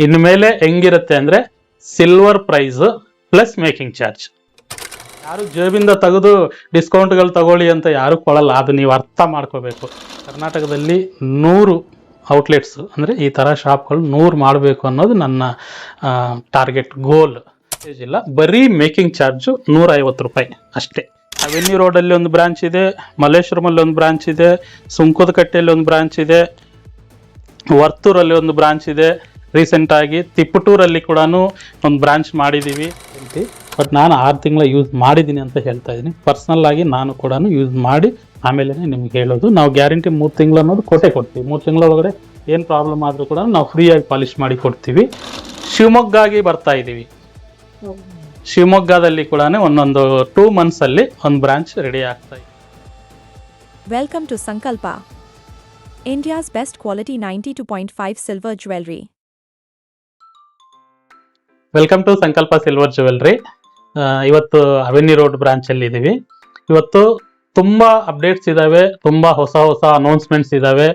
ಇನ್ನು ಮೇಲೆ ಹೆಂಗಿರುತ್ತೆ ಅಂದರೆ silver price plus making charge. ಯಾರು ಜೇಬಿಂದ ತೆಗೆದು ಡಿಸ್ಕೌಂಟ್ಗಳು ತಗೊಳ್ಳಿ ಅಂತ ಯಾರು ಕೊಡಲ್ಲ, ಅದು ನೀವು ಅರ್ಥ ಮಾಡ್ಕೋಬೇಕು. ಕರ್ನಾಟಕದಲ್ಲಿ 100 ಔಟ್ಲೆಟ್ಸ್ ಅಂದರೆ ಈ ಥರ ಶಾಪ್ಗಳು 100 ಮಾಡಬೇಕು ಅನ್ನೋದು ನನ್ನ ಟಾರ್ಗೆಟ್ ಗೋಲ್. ಇಲ್ಲ, ಬರೀ ಮೇಕಿಂಗ್ ಚಾರ್ಜು 150 ರೂಪಾಯಿ ಅಷ್ಟೇ. ಅವೆನ್ಯೂ ರೋಡಲ್ಲಿ ಒಂದು ಬ್ರಾಂಚ್ ಇದೆ, ಮಲ್ಲೇಶ್ವರಮಲ್ಲಿ ಒಂದು ಬ್ರಾಂಚ್ ಇದೆ, ಸುಂಕದಕಟ್ಟೆಯಲ್ಲಿ ಒಂದು ಬ್ರಾಂಚ್ ಇದೆ, ವರ್ತೂರಲ್ಲಿ ಒಂದು ಬ್ರಾಂಚ್ ಇದೆ, ರೀಸೆಂಟಾಗಿ ತಿಪ್ಪಟೂರಲ್ಲಿ ಕೂಡ ಒಂದು ಬ್ರಾಂಚ್ ಮಾಡಿದ್ದೀವಿ. ಬಟ್ ನಾನು 6 ತಿಂಗಳ ಯೂಸ್ ಮಾಡಿದ್ದೀನಿ ಅಂತ ಹೇಳ್ತಾ ಇದ್ದೀನಿ. ಪರ್ಸ್ನಲ್ ಆಗಿ ನಾನು ಕೂಡ ಯೂಸ್ ಮಾಡಿ ಆಮೇಲೆ ನಿಮ್ಗೆ ಹೇಳೋದು. ನಾವು ಗ್ಯಾರಂಟಿ 3 ತಿಂಗಳು ಅನ್ನೋದು ಕೊಡ್ತೀವಿ. 3 ತಿಂಗಳ ಒಳಗಡೆ ಏನು ಪ್ರಾಬ್ಲಮ್ ಆದರೂ ಕೂಡ ನಾವು ಫ್ರೀಯಾಗಿ ಪಾಲಿಷ್ ಮಾಡಿ ಕೊಡ್ತೀವಿ. ಶಿವಮೊಗ್ಗಾಗಿ ಬರ್ತಾ ಇದ್ದೀವಿ. ಶಿವಮೊಗ್ಗದಲ್ಲಿ ಕೂಡ ಒಂದೊಂದು 2 ಮಂತ್ಸಲ್ಲಿ ಒಂದು ಬ್ರಾಂಚ್ ರೆಡಿ ಆಗ್ತಾ ಇದೆ. Welcome to Sankalpa, India's best quality 92.5 silver jewelry. Welcome to Sankalp silver jewellery. ಇವತ್ತು ಅವೆನ್ಯೂ ರೋಡ್ ಬ್ರಾಂಚಲ್ಲಿ ಇದ್ದೀವಿ. ಇವತ್ತು ತುಂಬ ಅಪ್ಡೇಟ್ಸ್ ಇದ್ದಾವೆ, ತುಂಬ ಹೊಸ ಅನೌನ್ಸ್ಮೆಂಟ್ಸ್ ಇದ್ದಾವೆ.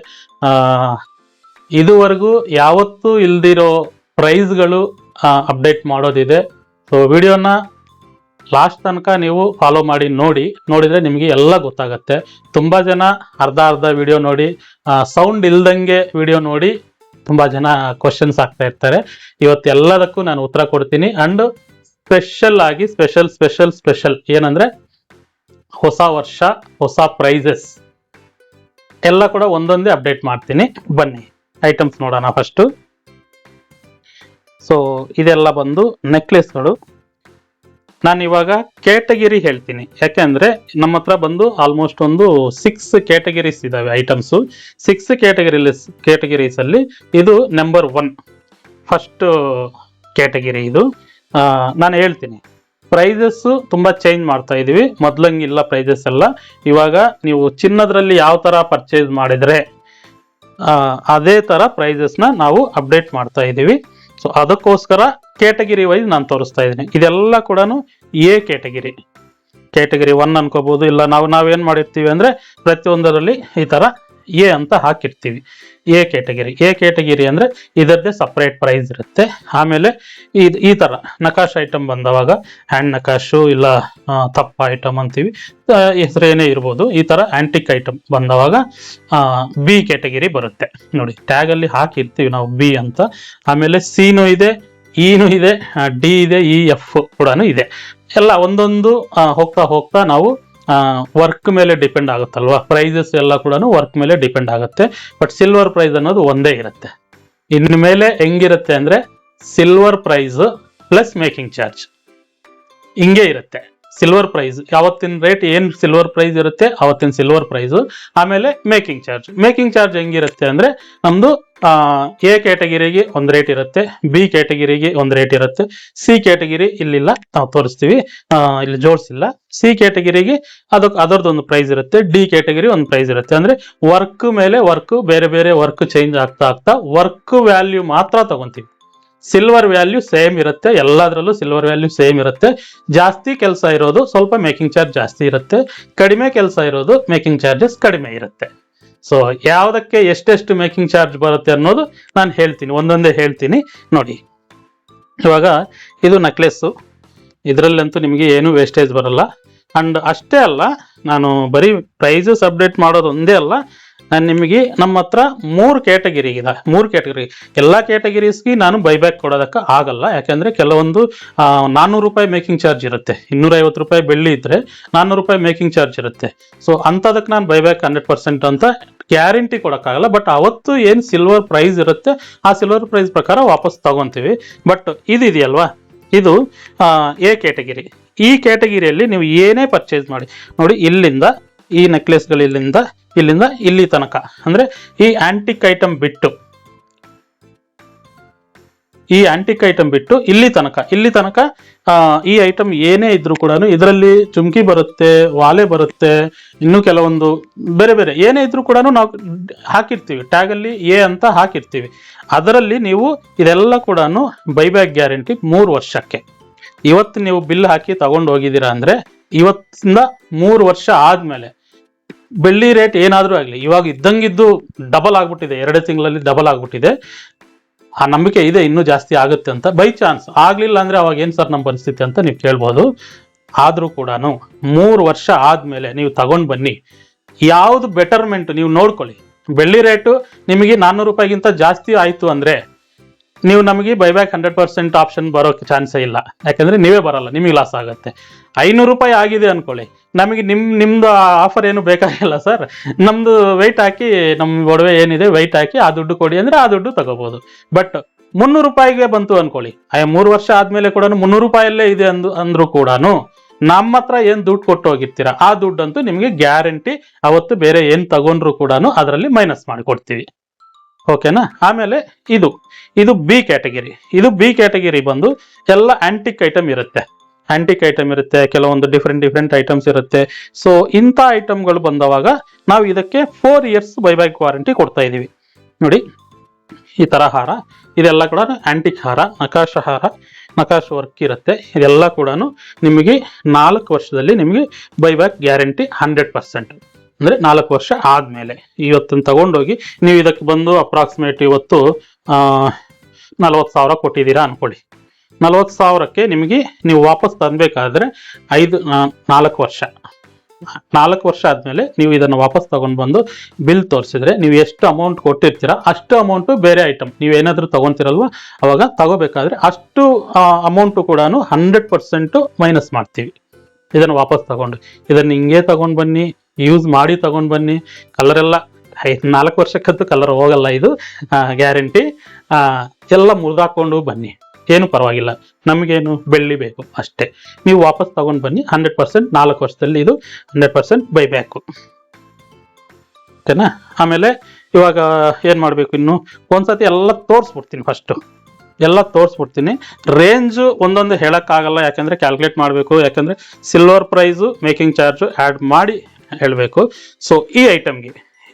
ಇದುವರೆಗೂ ಯಾವತ್ತೂ ಇಲ್ದಿರೋ ಪ್ರೈಸ್ಗಳು ಅಪ್ಡೇಟ್ ಮಾಡೋದಿದೆ. ಸೊ ವಿಡಿಯೋನ ಲಾಸ್ಟ್ ತನಕ ನೀವು ಫಾಲೋ ಮಾಡಿ ನೋಡಿದರೆ ನಿಮಗೆ ಎಲ್ಲ ಗೊತ್ತಾಗತ್ತೆ. ತುಂಬ ಜನ ಅರ್ಧ ವಿಡಿಯೋ ನೋಡಿ, ಸೌಂಡ್ ಇಲ್ದಂಗೆ ವಿಡಿಯೋ ನೋಡಿ ತುಂಬ ಜನ ಕ್ವಶನ್ಸ್ ಆಗ್ತಾ ಇರ್ತಾರೆ. ಇವತ್ತು ಎಲ್ಲದಕ್ಕೂ ನಾನು ಉತ್ತರ ಕೊಡ್ತೀನಿ. ಅಂಡ್ ಸ್ಪೆಷಲ್ ಏನಂದ್ರೆ ಹೊಸ ವರ್ಷ, ಹೊಸ ಪ್ರೈಸಸ್ ಎಲ್ಲ ಕೂಡ ಒಂದೊಂದೇ ಅಪ್ಡೇಟ್ ಮಾಡ್ತೀನಿ. ಬನ್ನಿ ಐಟಮ್ಸ್ ನೋಡೋಣ ಫಸ್ಟು. ಸೊ ಇದೆಲ್ಲ ಬಂದು ನೆಕ್ಲೆಸ್ಗಳು. ನಾನು ಇವಾಗ ಕ್ಯಾಟಗಿರಿ ಹೇಳ್ತೀನಿ, ಯಾಕೆಂದ್ರೆ ನಮ್ಮ ಹತ್ರ ಬಂದು ಆಲ್ಮೋಸ್ಟ್ ಒಂದು 6 ಕ್ಯಾಟಗಿರೀಸ್ ಇದಾವೆ ಐಟಮ್ಸು. 6 ಕ್ಯಾಟಗಿರೀಸ್ ಅಲ್ಲಿ ಇದು ನಂಬರ್ 1 ಫಸ್ಟ್ ಕ್ಯಾಟಗಿರಿ. ಇದು ನಾನು ಹೇಳ್ತೀನಿ. ಪ್ರೈಸಸ್ ತುಂಬಾ ಚೇಂಜ್ ಮಾಡ್ತಾ ಇದೀವಿ, ಮೊದ್ಲಂಗಿಲ್ಲ ಪ್ರೈಸಸ್ ಎಲ್ಲ. ಇವಾಗ ನೀವು ಚಿನ್ನದ್ರಲ್ಲಿ ಯಾವ ತರ ಪರ್ಚೇಸ್ ಮಾಡಿದ್ರೆ ಅದೇ ತರ ಪ್ರೈಸಸ್ನ ನಾವು ಅಪ್ಡೇಟ್ ಮಾಡ್ತಾ ಇದೀವಿ. ಸೊ ಅದಕ್ಕೋಸ್ಕರ ಕ್ಯಾಟಗಿರಿ ವೈಸ್ ನಾನು ತೋರಿಸ್ತಾ ಇದ್ದೀನಿ. ಇದೆಲ್ಲ ಕೂಡ ಎ ಕ್ಯಾಟಗಿರಿ 1 ಅನ್ಕೋಬಹುದು. ಇಲ್ಲ ನಾವೇನ್ ಮಾಡಿರ್ತೀವಿ ಅಂದ್ರೆ ಪ್ರತಿಯೊಂದರಲ್ಲಿ ಈ ತರ ಎ ಅಂತ ಹಾಕಿರ್ತೀವಿ. ಎ ಕ್ಯಾಟಗಿರಿ ಅಂದ್ರೆ ಇದರದ್ದೇ ಸಪ್ರೇಟ್ ಪ್ರೈಸ್ ಇರುತ್ತೆ. ಆಮೇಲೆ ಈ ತರ ನಕಾಶ್ ಐಟಮ್ ಬಂದವಾಗ, ಹ್ಯಾಂಡ್ ನಕಾಶು ಇಲ್ಲ ತಪ್ಪ ಐಟಮ್ ಅಂತೀವಿ, ಹೆಸರೇನೇ ಇರ್ಬೋದು. ಈ ತರ ಆಂಟಿಕ್ ಐಟಮ್ ಬಂದವಾಗ ಬಿ ಕ್ಯಾಟಗಿರಿ ಬರುತ್ತೆ. ನೋಡಿ ಟ್ಯಾಗ್ ಅಲ್ಲಿ ಹಾಕಿರ್ತೀವಿ ನಾವು ಬಿ ಅಂತ. ಆಮೇಲೆ ಸಿನೂ ಇದೆ, ಇನೂ ಇದೆ, ಡಿ ಇದೆ, ಇ ಎಫ್ ಕೂಡ ಇದೆ. ಎಲ್ಲ ಒಂದೊಂದು ಹೋಗ್ತಾ ನಾವು ವರ್ಕ್ ಮೇಲೆ ಡಿಪೆಂಡ್ ಆಗುತ್ತಲ್ವಾ. ಪ್ರೈಸಸ್ ಎಲ್ಲ ಕೂಡ ವರ್ಕ್ ಮೇಲೆ ಡಿಪೆಂಡ್ ಆಗುತ್ತೆ. ಬಟ್ ಸಿಲ್ವರ್ ಪ್ರೈಸ್ ಅನ್ನೋದು ಒಂದೇ ಇರುತ್ತೆ. ಇನ್ನು ಮೇಲೆ ಹೆಂಗಿರುತ್ತೆ ಅಂದ್ರೆ silver price plus making charge ಹಿಂಗೆ ಇರುತ್ತೆ. ಸಿಲ್ವರ್ ಪ್ರೈಸ್ ಯಾವತ್ತಿನ ರೇಟ್ ಏನು ಸಿಲ್ವರ್ ಪ್ರೈಸ್ ಇರುತ್ತೆ ಅವತ್ತಿನ ಸಿಲ್ವರ್ ಪ್ರೈಸ್. ಆಮೇಲೆ ಮೇಕಿಂಗ್ ಚಾರ್ಜ್ ಹೆಂಗಿರುತ್ತೆ ಅಂದ್ರೆ ನಮ್ದು ಎ ಕ್ಯಾಟಗಿರಿಗೆ ಒಂದು ರೇಟ್ ಇರುತ್ತೆ, ಬಿ ಕ್ಯಾಟಗಿರಿಗೆ ಒಂದು ರೇಟ್ ಇರುತ್ತೆ, ಸಿ ಕ್ಯಾಟಗಿರಿ ಇಲ್ಲಿಲ್ಲ, ನಾವು ತೋರಿಸ್ತೀವಿ, ಇಲ್ಲಿ ಜೋಡಿಸಿಲ್ಲ. ಸಿ ಕ್ಯಾಟಗಿರಿಗೆ ಅದರದೊಂದು ಪ್ರೈಸ್ ಇರುತ್ತೆ, ಡಿ ಕ್ಯಾಟಗಿರಿ ಒಂದು ಪ್ರೈಸ್ ಇರುತ್ತೆ. ಅಂದ್ರೆ ವರ್ಕ್ ಮೇಲೆ ಬೇರೆ ವರ್ಕ್ ಚೇಂಜ್ ಆಗ್ತಾ ವರ್ಕ್ ವ್ಯಾಲ್ಯೂ ಮಾತ್ರ ತಗೊಂತೀವಿ. ಸಿಲ್ವರ್ ವ್ಯಾಲ್ಯೂ ಸೇಮ್ ಇರುತ್ತೆ, ಎಲ್ಲದರಲ್ಲೂ ಸಿಲ್ವರ್ ವ್ಯಾಲ್ಯೂ ಸೇಮ್ ಇರುತ್ತೆ. ಜಾಸ್ತಿ ಕೆಲಸ ಇರೋದು ಸ್ವಲ್ಪ ಮೇಕಿಂಗ್ ಚಾರ್ಜ್ ಜಾಸ್ತಿ ಇರುತ್ತೆ, ಕಡಿಮೆ ಕೆಲಸ ಇರೋದು ಮೇಕಿಂಗ್ ಚಾರ್ಜಸ್ ಕಡಿಮೆ ಇರುತ್ತೆ. ಸೊ ಯಾವುದಕ್ಕೆ ಎಷ್ಟೆಷ್ಟು ಮೇಕಿಂಗ್ ಚಾರ್ಜ್ ಬರುತ್ತೆ ಅನ್ನೋದು ನಾನು ಹೇಳ್ತೀನಿ, ಒಂದೊಂದೇ ಹೇಳ್ತೀನಿ ನೋಡಿ. ಇವಾಗ ಇದು ನೆಕ್ಲೆಸ್ಸು, ಇದರಲ್ಲಂತೂ ನಿಮಗೆ ಏನು ವೇಸ್ಟೇಜ್ ಬರಲ್ಲ. ಅಂಡ್ ಅಷ್ಟೇ ಅಲ್ಲ, ನಾನು ಬರೀ ಪ್ರೈಸಸ್ ಅಪ್ಡೇಟ್ ಮಾಡೋದು ಒಂದೇ ಅಲ್ಲ, ನಾನು ನಿಮಗೆ ನಮ್ಮ ಹತ್ರ 3 ಕ್ಯಾಟಗಿರಿ ಎಲ್ಲ ಕ್ಯಾಟಗಿರೀಸ್ಗೆ ನಾನು ಬೈಬ್ಯಾಕ್ ಕೊಡೋದಕ್ಕೆ ಆಗಲ್ಲ. ಯಾಕೆಂದ್ರೆ ಕೆಲವೊಂದು 400 ರೂಪಾಯಿ ಮೇಕಿಂಗ್ ಚಾರ್ಜ್ ಇರುತ್ತೆ, 250 ರೂಪಾಯಿ ಬೆಳ್ಳಿ ಇದ್ರೆ 400 ರೂಪಾಯಿ ಮೇಕಿಂಗ್ ಚಾರ್ಜ್ ಇರುತ್ತೆ. ಸೊ ಅಂಥದಕ್ಕೆ ನಾನು ಬೈಬ್ಯಾಕ್ 100% ಅಂತ ಗ್ಯಾರಂಟಿ ಕೊಡೋಕ್ಕಾಗಲ್ಲ. ಬಟ್ ಅವತ್ತು ಏನು ಸಿಲ್ವರ್ ಪ್ರೈಸ್ ಇರುತ್ತೆ ಆ ಸಿಲ್ವರ್ ಪ್ರೈಸ್ ಪ್ರಕಾರ ವಾಪಸ್ ತಗೊಂತೀವಿ. ಬಟ್ ಇದೆಯಲ್ವಾ, ಇದು ಎ ಕ್ಯಾಟಗಿರಿ. ಈ ಕ್ಯಾಟಗಿರಿಯಲ್ಲಿ ನೀವು ಏನೇ ಪರ್ಚೇಸ್ ಮಾಡಿ ನೋಡಿ, ಇಲ್ಲಿಂದ ಈ ನೆಕ್ಲೆಸ್ಗಳು ಇಲ್ಲಿಂದ ಇಲ್ಲಿ ತನಕ, ಅಂದ್ರೆ ಈ ಆಂಟಿಕ್ ಐಟಮ್ ಬಿಟ್ಟು ಇಲ್ಲಿ ತನಕ ಈ ಐಟಮ್ ಏನೇ ಇದ್ರೂ ಕೂಡ ಇದರಲ್ಲಿ ಚುಮ್ಕಿ ಬರುತ್ತೆ, ವಾಲೆ ಬರುತ್ತೆ, ಇನ್ನು ಕೆಲವೊಂದು ಬೇರೆ ಏನೇ ಇದ್ರೂ ಕೂಡ ನಾವು ಹಾಕಿರ್ತೀವಿ, ಟ್ಯಾಗ್ ಅಲ್ಲಿ ಎ ಅಂತ ಹಾಕಿರ್ತೀವಿ. ಅದರಲ್ಲಿ ನೀವು ಇದೆಲ್ಲ ಕೂಡ ಬೈಬ್ಯಾಕ್ ಗ್ಯಾರಂಟಿ 3 ವರ್ಷಕ್ಕೆ. ಇವತ್ತು ನೀವು ಬಿಲ್ ಹಾಕಿ ತಗೊಂಡು ಹೋಗಿದ್ದೀರಾ ಅಂದ್ರೆ ಇವತ್ತಿಂದ 3 ವರ್ಷ ಆದ್ಮೇಲೆ ಬೆಳ್ಳಿ ರೇಟ್ ಏನಾದ್ರೂ ಆಗಲಿ, ಇವಾಗ ಇದ್ದಂಗಿದ್ದು ಡಬಲ್ ಆಗ್ಬಿಟ್ಟಿದೆ, 2 ತಿಂಗಳಲ್ಲಿ ಡಬಲ್ ಆಗ್ಬಿಟ್ಟಿದೆ. ಆ ನಂಬಿಕೆ ಇದೆ ಇನ್ನೂ ಜಾಸ್ತಿ ಆಗುತ್ತೆ ಅಂತ. ಬೈ ಚಾನ್ಸ್ ಆಗ್ಲಿಲ್ಲ ಅಂದ್ರೆ ಅವಾಗ ಏನ್ ಸರ್ ನಮ್ಮ ಪರಿಸ್ಥಿತಿ ಅಂತ ನೀವು ಕೇಳ್ಬೋದು. ಆದ್ರೂ ಕೂಡ 3 ವರ್ಷ ಆದ್ಮೇಲೆ ನೀವು ತಗೊಂಡ್ ಬನ್ನಿ, ಯಾವ್ದು ಬೆಟರ್ಮೆಂಟ್ ನೀವು ನೋಡ್ಕೊಳ್ಳಿ. ಬೆಳ್ಳಿ ರೇಟು ನಿಮಗೆ 400 ರೂಪಾಯಿಗಿಂತ ಜಾಸ್ತಿ ಆಯ್ತು ಅಂದ್ರೆ ನೀವು ನಮಗೆ ಬೈಬ್ಯಾಕ್ 100% ಆಪ್ಷನ್ ಬರೋಕೆ ಚಾನ್ಸೇ ಇಲ್ಲ, ಯಾಕಂದ್ರೆ ನೀವೇ ಬರಲ್ಲ, ನಿಮಗೆ ಲಾಸ್ ಆಗುತ್ತೆ. 500 ರೂಪಾಯಿ ಆಗಿದೆ ಅನ್ಕೊಳ್ಳಿ, ನಮಗೆ ನಿಮ್ದು ಆಫರ್ ಏನು ಬೇಕಾಗಿಲ್ಲ ಸರ್, ನಮ್ದು ವೆಯ್ಟ್ ಹಾಕಿ, ನಮ್ಮ ಒಡವೆ ಏನಿದೆ ವೆಯ್ಟ್ ಹಾಕಿ ಆ ದುಡ್ಡು ಕೊಡಿ ಅಂದ್ರೆ ಆ ದುಡ್ಡು ತಗೋಬಹುದು. ಬಟ್ 300 ರೂಪಾಯಿಗೆ ಬಂತು ಅನ್ಕೊಳ್ಳಿ, 3 ವರ್ಷ ಆದ್ಮೇಲೆ ಕೂಡ 300 ರೂಪಾಯಲ್ಲೇ ಇದೆ ಅಂದ್ರೂ ಕೂಡ ನಮ್ಮ ಹತ್ರ ಏನ್ ದುಡ್ಡು ಕೊಟ್ಟು ಹೋಗಿರ್ತೀರಾ ಆ ದುಡ್ಡಂತೂ ನಿಮಗೆ ಗ್ಯಾರಂಟಿ ಅವತ್ತು ಬೇರೆ ಏನ್ ತಗೊಂಡ್ರು ಕೂಡ ಅದರಲ್ಲಿ ಮೈನಸ್ ಮಾಡಿ ಕೊಡ್ತೀವಿ. ಓಕೆನಾ. ಆಮೇಲೆ ಇದು ಬಿ ಕ್ಯಾಟಗಿರಿ. ಇದು ಬಿ ಕ್ಯಾಟಗಿರಿ ಬಂದು ಎಲ್ಲ ಆಂಟಿಕ್ ಐಟಮ್ ಇರುತ್ತೆ, ಆಂಟಿಕ್ ಐಟಮ್ ಇರುತ್ತೆ, ಕೆಲವೊಂದು ಡಿಫ್ರೆಂಟ್ ಐಟಮ್ಸ್ ಇರುತ್ತೆ. ಸೊ ಇಂಥ ಐಟಮ್ಗಳು ಬಂದವಾಗ ನಾವು ಇದಕ್ಕೆ 4 ಇಯರ್ಸ್ ಬೈಬ್ಯಾಕ್ ವಾರಂಟಿ ಕೊಡ್ತಾ ಇದೀವಿ. ನೋಡಿ ಈ ತರ ಹಾರ, ಇದೆಲ್ಲ ಕೂಡ ಆಂಟಿಕ್ ಹಾರ, ನಕಾಶ ವರ್ಕ್ ಇರುತ್ತೆ. ಇದೆಲ್ಲ ಕೂಡ ನಿಮಗೆ 4 ವರ್ಷದಲ್ಲಿ ನಿಮಗೆ ಬೈಬ್ಯಾಕ್ ಗ್ಯಾರಂಟಿ 100%. ಅಂದ್ರೆ 4 ವರ್ಷ ಆದ್ಮೇಲೆ ಇವತ್ತನ್ನು ತಗೊಂಡೋಗಿ ನೀವು ಇದಕ್ಕೆ ಬಂದು ಅಪ್ರಾಕ್ಸಿಮೇಟ್ ಇವತ್ತು 40,000 ಕೊಟ್ಟಿದ್ದೀರಾ ಅನ್ಕೊಳ್ಳಿ. 40,000ಕ್ಕೆ ನಿಮಗೆ ನೀವು ವಾಪಸ್ ತಂದ್ಬೇಕಾದ್ರೆ 4 ವರ್ಷ ಆದ್ಮೇಲೆ ನೀವು ಇದನ್ನು ವಾಪಸ್ ತಗೊಂಡ್ ಬಂದು ಬಿಲ್ ತೋರಿಸಿದ್ರೆ ನೀವು ಎಷ್ಟು ಅಮೌಂಟ್ ಕೊಟ್ಟಿರ್ತೀರಾ ಅಷ್ಟು ಅಮೌಂಟು ಬೇರೆ ಐಟಮ್ ನೀವೇನಾದ್ರೂ ತಗೊಂತೀರಲ್ವ ಅವಾಗ ತಗೋಬೇಕಾದ್ರೆ ಅಷ್ಟು ಅಮೌಂಟು ಕೂಡ 100% ಮೈನಸ್ ಮಾಡ್ತೀವಿ. ಇದನ್ನು ವಾಪಸ್ ತಗೊಂಡು ಇದನ್ನು ಹಿಂಗೆ ತಗೊಂಡ್ ಬನ್ನಿ, ಯೂಸ್ ಮಾಡಿ ತಗೊಂಡ್ ಬನ್ನಿ. ಕಲರ್ ಎಲ್ಲ 4 ವರ್ಷಕ್ಕಂತೂ ಕಲರ್ ಹೋಗಲ್ಲ, ಇದು ಗ್ಯಾರಂಟಿ. ಎಲ್ಲ ಮುರಿದಾಕೊಂಡು ಬನ್ನಿ, ಏನು ಪರವಾಗಿಲ್ಲ, ನಮಗೇನು ಬೆಳ್ಳಿ ಬೇಕು ಅಷ್ಟೇ. ನೀವು ವಾಪಸ್ ತಗೊಂಡ್ ಬನ್ನಿ 100%. 4 ವರ್ಷದಲ್ಲಿ ಇದು 100% ಬೈಬ್ಯಾಕು. ಓಕೆನಾ. ಆಮೇಲೆ ಇವಾಗ ಏನ್ ಮಾಡ್ಬೇಕು, ಇನ್ನು ಒಂದ್ಸತಿ ಎಲ್ಲ ತೋರಿಸ್ಬಿಡ್ತೀನಿ. ಫಸ್ಟ್ ಎಲ್ಲ ತೋರಿಸ್ಬಿಡ್ತೀನಿ. ರೇಂಜ್ ಒಂದೊಂದು ಹೇಳಕ್ಕಾಗಲ್ಲ, ಯಾಕಂದ್ರೆ ಕ್ಯಾಲ್ಕುಲೇಟ್ ಮಾಡಬೇಕು, ಯಾಕಂದ್ರೆ silver price making charge add ಮಾಡಿ ಹೇಳಬೇಕು. ಸೊ ಈ ಐಟಮ್ಗೆ,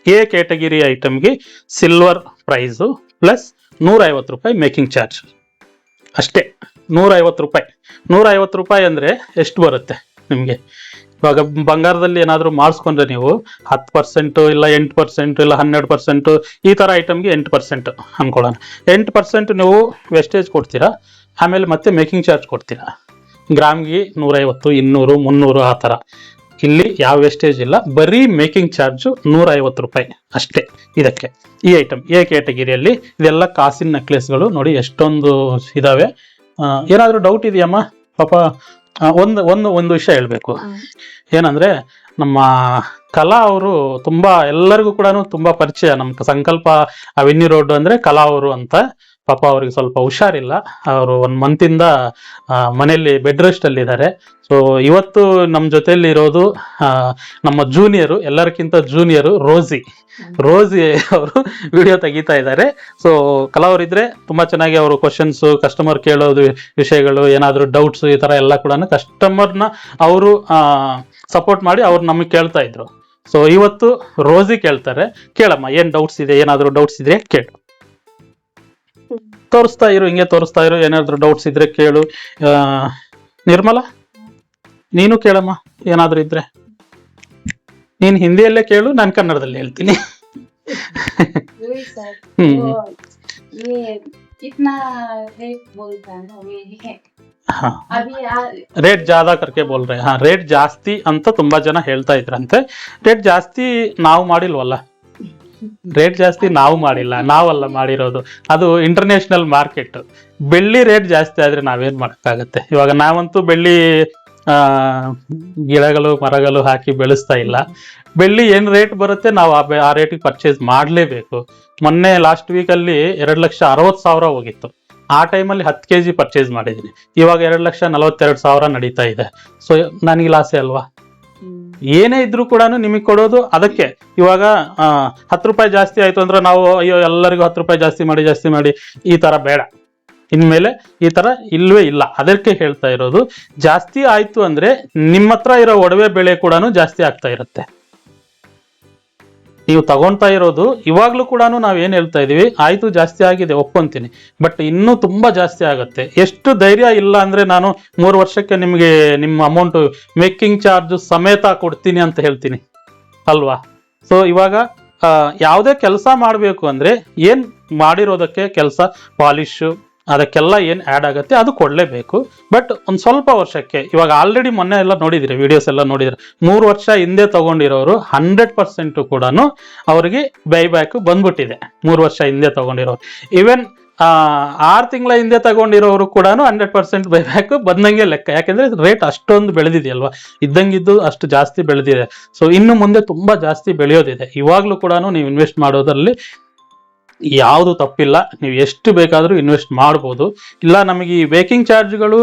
ಎ ಕ್ಯಾಟಗಿರಿ ಐಟಮ್ಗೆ ಸಿಲ್ವರ್ ಪ್ರೈಸು ಪ್ಲಸ್ 150 ರೂಪಾಯಿ ಮೇಕಿಂಗ್ ಚಾರ್ಜ್ ಅಷ್ಟೇ. 150 ರೂಪಾಯಿ. 150 ರೂಪಾಯಿ ಅಂದ್ರೆ ಎಷ್ಟು ಬರುತ್ತೆ ನಿಮಗೆ? ಇವಾಗ ಬಂಗಾರದಲ್ಲಿ ಏನಾದರೂ ಮಾಡಿಸ್ಕೊಂಡ್ರೆ ನೀವು 10% ಇಲ್ಲ 8% ಇಲ್ಲ 12%, ಈ ಥರ ಐಟಮ್ಗೆ 8% ಅನ್ಕೊಳ್ಳೋಣ. 8% ನೀವು ವೆಸ್ಟೇಜ್ ಕೊಡ್ತೀರಾ, ಆಮೇಲೆ ಮತ್ತೆ ಮೇಕಿಂಗ್ ಚಾರ್ಜ್ ಕೊಡ್ತೀರಾ. ಗ್ರಾಮ್ಗೆ 150, 200, 300 ಆ ಥರ. ಇಲ್ಲಿ ಯಾವ ವೇಸ್ಟೇಜ್ ಇಲ್ಲ, ಬರೀ ಮೇಕಿಂಗ್ ಚಾರ್ಜು 150 ರೂಪಾಯಿ ಅಷ್ಟೇ ಇದಕ್ಕೆ. ಈ ಐಟಮ್ ಎ ಕ್ಯಾಟಗಿರಿಯಲ್ಲಿ ಇದೆಲ್ಲ ಕಾಸಿನ ನೆಕ್ಲೆಸ್ಗಳು ನೋಡಿ ಎಷ್ಟೊಂದು ಇದಾವೆ. ಏನಾದರೂ ಡೌಟ್ ಇದೆಯಮ್ಮ ಪಾಪ? ಒಂದು ವಿಷಯ ಹೇಳ್ಬೇಕು. ಏನಂದ್ರೆ ನಮ್ಮ ಕಲಾ ಅವರು ತುಂಬಾ ಎಲ್ಲರಿಗೂ ಕೂಡ ತುಂಬಾ ಪರಿಚಯ. ನಮ್ಮ ಸಂಕಲ್ಪ ಅವೆನ್ಯೂ ರೋಡ್ ಅಂದ್ರೆ ಕಲಾ ಅವರು ಅಂತ. ಪಾಪ ಅವ್ರಿಗೆ ಸ್ವಲ್ಪ ಹುಷಾರಿಲ್ಲ, ಅವರು 1 ಮಂತಿಂದ ಮನೆಯಲ್ಲಿ ಬೆಡ್ ರೆಸ್ಟ್ ಅಲ್ಲಿ ಇದ್ದಾರೆ. ಸೊ ಇವತ್ತು ನಮ್ಮ ಜೊತೆಯಲ್ಲಿ ಇರೋದು ನಮ್ಮ ಜೂನಿಯರು, ಎಲ್ಲರಿಗಿಂತ ಜೂನಿಯರು ರೋಸಿ ಅವರು ವಿಡಿಯೋ ತೆಗಿತಾ ಇದ್ದಾರೆ. ಸೊ ಕಲಾವರಿದ್ರೆ ತುಂಬಾ ಚೆನ್ನಾಗಿ ಅವರು ಕ್ವಶನ್ಸ್, ಕಸ್ಟಮರ್ ಕೇಳೋದು ವಿಷಯಗಳು, ಏನಾದ್ರು ಡೌಟ್ಸ್ ಈ ತರ ಎಲ್ಲ ಕೂಡ ಕಸ್ಟಮರ್ನ ಅವರು ಸಪೋರ್ಟ್ ಮಾಡಿ ಅವ್ರು ನಮಗೆ ಕೇಳ್ತಾ ಇದ್ರು. ಸೊ ಇವತ್ತು ರೋಸಿ ಕೇಳ್ತಾರೆ. ಕೇಳಮ್ಮ, ಏನ್ ಡೌಟ್ಸ್ ಇದೆ? ಏನಾದ್ರು ಡೌಟ್ಸ್ ಇದ್ರೆ ಕೇಳು. ತೋರಿಸ್ತಾ ಇರು, ಹಿಂಗೆ ತೋರಿಸ್ತಾ ಇರು. ಏನಾದ್ರು ಡೌಟ್ಸ್ ಇದ್ರೆ ಕೇಳು. ನಿರ್ಮಲಾ, ನೀನು ಕೇಳಮ್ಮ, ಏನಾದ್ರು ಇದ್ರೆ. ನೀನ್ ಹಿಂದಿಯಲ್ಲೇ ಕೇಳು, ನಾನು ಕನ್ನಡದಲ್ಲಿ ಹೇಳ್ತೀನಿ. ರೇಟ್ ಜಾದಾ ಕರ್ಕೆ ಬೋಲ್ ರೇ. ರೇಟ್ ಜಾಸ್ತಿ ಅಂತ ತುಂಬಾ ಜನ ಹೇಳ್ತಾ ಇದ್ರಂತೆ. ರೇಟ್ ಜಾಸ್ತಿ ನಾವು ಮಾಡಿಲ್ವಲ್ಲ, ರೇಟ್ ಜಾಸ್ತಿ ನಾವು ಮಾಡಿಲ್ಲ, ನಾವಲ್ಲ ಮಾಡಿರೋದು, ಅದು ಇಂಟರ್ನ್ಯಾಷನಲ್ ಮಾರ್ಕೆಟ್. ಬೆಳ್ಳಿ ರೇಟ್ ಜಾಸ್ತಿ ಆದ್ರೆ ನಾವೇನ್ ಮಾಡಕ್ಕಾಗತ್ತೆ? ಇವಾಗ ನಾವಂತೂ ಬೆಳ್ಳಿ ಗಿಡಗಳು ಮರಗಳು ಹಾಕಿ ಬೆಳೆಸ್ತಾ ಇಲ್ಲ. ಬೆಳ್ಳಿ ಏನ್ ರೇಟ್ ಬರುತ್ತೆ ನಾವು ಆ ರೇಟಿಗೆ ಪರ್ಚೇಸ್ ಮಾಡ್ಲೇಬೇಕು. ಮೊನ್ನೆ ಲಾಸ್ಟ್ ವೀಕಲ್ಲಿ 2,60,000 ಹೋಗಿತ್ತು. ಆ ಟೈಮಲ್ಲಿ 10 kg ಪರ್ಚೇಸ್ ಮಾಡಿದೀನಿ. ಇವಾಗ 2,42,000 ನಡೀತಾ ಇದೆ. ಸೊ ನನಗೆ ಲಾಸೆ ಅಲ್ವಾ? ಏನೇ ಇದ್ರೂ ಕೂಡ ನಿಮಗೆ ಕೊಡೋದು ಅದಕ್ಕೆ. ಇವಾಗ 10 ರೂಪಾಯಿ ಜಾಸ್ತಿ ಆಯ್ತು ಅಂದ್ರೆ ನಾವು ಅಯ್ಯೋ ಎಲ್ಲರಿಗೂ 10 ರೂಪಾಯಿ ಜಾಸ್ತಿ ಮಾಡಿ ಈ ತರ ಬೇಡ. ಇನ್ಮೇಲೆ ಈ ತರ ಇಲ್ವೇ ಇಲ್ಲ. ಅದಕ್ಕೆ ಹೇಳ್ತಾ ಇರೋದು, ಜಾಸ್ತಿ ಆಯ್ತು ಅಂದ್ರೆ ನಿಮ್ಮ ಹತ್ರ ಇರೋ ಒಡವೆ ಬೆಲೆ ಕೂಡ ಜಾಸ್ತಿ ಆಗ್ತಾ ಇರುತ್ತೆ. ನೀವು ತಗೊಂತಾ ಇರೋದು ಇವಾಗ್ಲೂ ಕೂಡ ನಾವೇನ್ ಹೇಳ್ತಾ ಇದೀವಿ, ಆಯ್ತು ಜಾಸ್ತಿ ಆಗಿದೆ ಒಪ್ಕೊಂತೀನಿ, ಬಟ್ ಇನ್ನೂ ತುಂಬಾ ಜಾಸ್ತಿ ಆಗುತ್ತೆ. ಎಷ್ಟು ಧೈರ್ಯ ಇಲ್ಲ ಅಂದ್ರೆ ನಾನು 3 ವರ್ಷಕ್ಕೆ ನಿಮ್ಗೆ ನಿಮ್ಮ ಅಮೌಂಟ್ ಮೇಕಿಂಗ್ ಚಾರ್ಜ್ ಸಮೇತ ಕೊಡ್ತೀನಿ ಅಂತ ಹೇಳ್ತೀನಿ ಅಲ್ವಾ? ಸೊ ಇವಾಗ ಯಾವುದೇ ಕೆಲಸ ಮಾಡಬೇಕು ಅಂದ್ರೆ ಏನ್ ಮಾಡಿರೋದಕ್ಕೆ ಕೆಲಸ ಪಾಲಿಶು ಅದಕ್ಕೆಲ್ಲ ಏನ್ ಆ್ಯಡ್ ಆಗುತ್ತೆ ಅದು ಕೊಡಲೇಬೇಕು. ಬಟ್ ಒಂದು ಸ್ವಲ್ಪ ವರ್ಷಕ್ಕೆ, ಇವಾಗ ಆಲ್ರೆಡಿ ಮೊನ್ನೆ ಎಲ್ಲ ನೋಡಿದಿರಿ, ವಿಡಿಯೋಸ್ ಎಲ್ಲ ನೋಡಿದ್ರೆ 3 ವರ್ಷ ಹಿಂದೆ ತಗೊಂಡಿರೋರು 100% ಕೂಡ ಅವರಿಗೆ ಬೈಬ್ಯಾಕ್ ಬಂದ್ಬಿಟ್ಟಿದೆ. 3 ವರ್ಷ ಹಿಂದೆ ತಗೊಂಡಿರೋರು, ಈವನ್ 6 ತಿಂಗಳ ಹಿಂದೆ ತಗೊಂಡಿರೋರು ಕೂಡ 100% ಬೈಬ್ಯಾಕ್ ಬಂದಂಗೆ ಲೆಕ್ಕ. ಯಾಕೆಂದ್ರೆ ರೇಟ್ ಅಷ್ಟೊಂದು ಬೆಳೆದಿದೆಯಲ್ವಾ, ಇದ್ದಂಗಿದ್ದು ಅಷ್ಟು ಜಾಸ್ತಿ ಬೆಳೆದಿದೆ. ಸೊ ಇನ್ನು ಮುಂದೆ ತುಂಬಾ ಜಾಸ್ತಿ ಬೆಳೆಯೋದಿದೆ. ಇವಾಗ್ಲೂ ಕೂಡ ನೀವು ಇನ್ವೆಸ್ಟ್ ಮಾಡೋದ್ರಲ್ಲಿ ಯಾವುದು ತಪ್ಪಿಲ್ಲ, ನೀವು ಎಷ್ಟು ಬೇಕಾದರೂ ಇನ್ವೆಸ್ಟ್ ಮಾಡ್ಬೋದು. ಇಲ್ಲ ನಮಗೆ ಈ ಬೇಕಿಂಗ್ ಚಾರ್ಜ್ಗಳು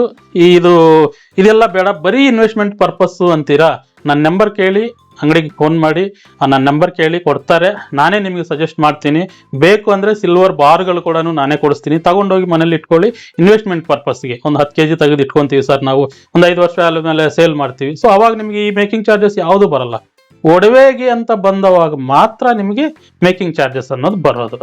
ಇದೆಲ್ಲ ಬೇಡ, ಬರೀ ಇನ್ವೆಸ್ಟ್ಮೆಂಟ್ ಪರ್ಪಸ್ಸು ಅಂತೀರಾ, ನನ್ನ ನಂಬರ್ ಕೇಳಿ ಅಂಗಡಿಗೆ ಫೋನ್ ಮಾಡಿ, ನನ್ನ ನಂಬರ್ ಕೇಳಿ ಕೊಡ್ತಾರೆ, ನಾನೇ ನಿಮಗೆ ಸಜೆಸ್ಟ್ ಮಾಡ್ತೀನಿ. ಬೇಕು ಅಂದರೆ ಸಿಲ್ವರ್ ಬಾರ್ಗಳು ಕೂಡ ನಾನೇ ಕೊಡಿಸ್ತೀನಿ, ತಗೊಂಡೋಗಿ ಮನೇಲಿ ಇಟ್ಕೊಳ್ಳಿ. ಇನ್ವೆಸ್ಟ್ಮೆಂಟ್ ಪರ್ಪಸ್ಗೆ ಒಂದು 10 kg ತೆಗೆದು ಇಟ್ಕೊತೀವಿ ಸರ್, ನಾವು ಒಂದು 5 ವರ್ಷ ಆದಮೇಲೆ ಸೇಲ್ ಮಾಡ್ತೀವಿ. ಸೊ ಅವಾಗ ನಿಮಗೆ ಈ ಮೇಕಿಂಗ್ ಚಾರ್ಜಸ್ ಯಾವುದು ಬರಲ್ಲ. ಒಡವೆಗೆ ಅಂತ ಬಂದವಾಗ ಮಾತ್ರ ನಿಮಗೆ ಮೇಕಿಂಗ್ ಚಾರ್ಜಸ್ ಅನ್ನೋದು ಬರೋದು.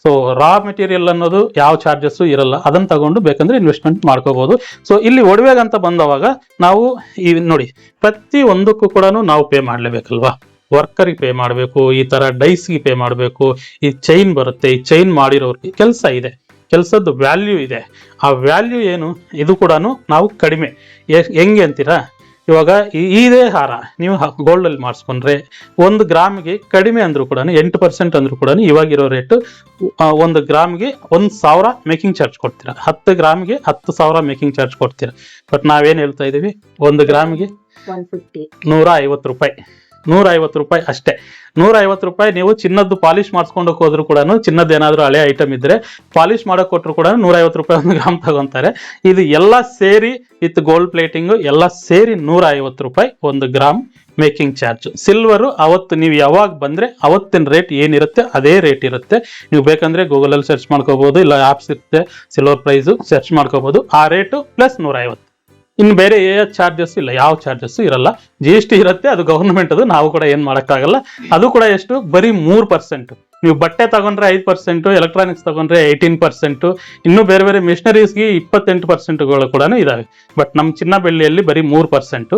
ಸೊ ರಾ ಮೆಟೀರಿಯಲ್ ಅನ್ನೋದು ಯಾವ ಚಾರ್ಜಸ್ಸು ಇರಲ್ಲ, ಅದನ್ನ ತಗೊಂಡು ಬೇಕಂದ್ರೆ ಇನ್ವೆಸ್ಟ್ಮೆಂಟ್ ಮಾಡ್ಕೋಬಹುದು. ಸೊ ಇಲ್ಲಿ ಒಡವೆಗೆ ಅಂತ ಬಂದವಾಗ ನಾವು ಈ ನೋಡಿ, ಪ್ರತಿ ಒಂದಕ್ಕೂ ಕೂಡ ನಾವು ಪೇ ಮಾಡಲೇಬೇಕಲ್ವಾ. ವರ್ಕರ್ಗೆ ಪೇ ಮಾಡಬೇಕು, ಈ ತರ ಡೈಸ್ಗೆ ಪೇ ಮಾಡಬೇಕು, ಈ ಚೈನ್ ಬರುತ್ತೆ, ಈ ಚೈನ್ ಮಾಡಿರೋರಿಗೆ ಕೆಲಸ ಇದೆ, ಕೆಲಸದ ವ್ಯಾಲ್ಯೂ ಇದೆ. ಆ ವ್ಯಾಲ್ಯೂ ಏನು, ಇದು ಕೂಡ ನಾವು ಕಡಿಮೆ ಹೆಂಗೆ ಅಂತೀರಾ, ಇವಾಗ ಇದೇ ಹಾರ ನೀವು ಗೋಲ್ಡ್ ಅಲ್ಲಿ ಮಾಡಿಸ್ಕೊಂಡ್ರೆ 1 ಗ್ರಾಮ್ಗೆ ಕಡಿಮೆ ಅಂದ್ರೂ ಕೂಡ 8% ಅಂದ್ರೂ ಕೂಡ ಇವಾಗಿರೋ ರೇಟ್ 1 ಗ್ರಾಮ್ಗೆ 1,000 ಮೇಕಿಂಗ್ ಚಾರ್ಜ್ ಕೊಡ್ತೀರಾ, 10 ಗ್ರಾಮ್ಗೆ 10,000 ಮೇಕಿಂಗ್ ಚಾರ್ಜ್ ಕೊಡ್ತೀರಾ. ಬಟ್ ನಾವೇನ್ ಹೇಳ್ತಾ ಇದೀವಿ, 1 ಗ್ರಾಮ್ಗೆ 150 ರೂಪಾಯಿ, 150 ರೂಪಾಯಿ ಅಷ್ಟೇ. 150 ರೂಪಾಯಿ ನೀವು ಚಿನ್ನದ್ದು ಪಾಲಿಶ್ ಮಾಡಿಸ್ಕೊಂಡೋಗಿ ಹೋದ್ರು ಕೂಡ, ಚಿನ್ನದ ಏನಾದ್ರು ಹಳೆ ಐಟಮ್ ಇದ್ರೆ ಪಾಲಿಶ್ ಮಾಡಕ್ ಕೊಟ್ಟರು ಕೂಡ 150 ರೂಪಾಯಿ 1 ಗ್ರಾಮ್ ತಗೊಂತಾರೆ. ಇದು ಎಲ್ಲ ಸೇರಿ ವಿತ್ ಗೋಲ್ಡ್ ಪ್ಲೇಟಿಂಗ್ ಎಲ್ಲ ಸೇರಿ 150 ರೂಪಾಯಿ 1 ಗ್ರಾಮ್ ಮೇಕಿಂಗ್ ಚಾರ್ಜ್. ಸಿಲ್ವರು ಅವತ್ತು ನೀವು ಯಾವಾಗ ಬಂದ್ರೆ ಅವತ್ತಿನ ರೇಟ್ ಏನಿರುತ್ತೆ ಅದೇ ರೇಟ್ ಇರುತ್ತೆ. ನೀವು ಬೇಕಂದ್ರೆ ಗೂಗಲ್ ಅಲ್ಲಿ ಸರ್ಚ್ ಮಾಡ್ಕೋಬಹುದು, ಇಲ್ಲ ಆಪ್ಸ್ ಇರುತ್ತೆ ಸಿಲ್ವರ್ ಪ್ರೈಸ್ ಸರ್ಚ್ ಮಾಡ್ಕೋಬಹುದು. ಆ ರೇಟು ಪ್ಲಸ್ 150. ಇನ್ನು ಬೇರೆ ಚಾರ್ಜಸ್ ಇಲ್ಲ, ಯಾವ ಚಾರ್ಜಸ್ ಇರಲ್ಲ. GST ಇರುತ್ತೆ, ಅದು ಗವರ್ನಮೆಂಟ್, ಅದು ನಾವು ಕೂಡ ಏನ್ ಮಾಡಕ್ಕಾಗಲ್ಲ. ಅದು ಕೂಡ ಎಷ್ಟು, ಬರೀ 3%. ನೀವು ಬಟ್ಟೆ ತಗೊಂಡ್ರೆ 5%, ಎಲೆಕ್ಟ್ರಾನಿಕ್ಸ್ ತಗೊಂಡ್ರೆ 18%, ಇನ್ನು ಬೇರೆ ಬೇರೆ ಮಿಷನರೀಸ್ಗೆ 28%ಗಳು ಕೂಡ ಇದಾವೆ. ಬಟ್ ನಮ್ಮ ಚಿನ್ನ ಬೆಳ್ಳಿಯಲ್ಲಿ ಬರೀ 3%.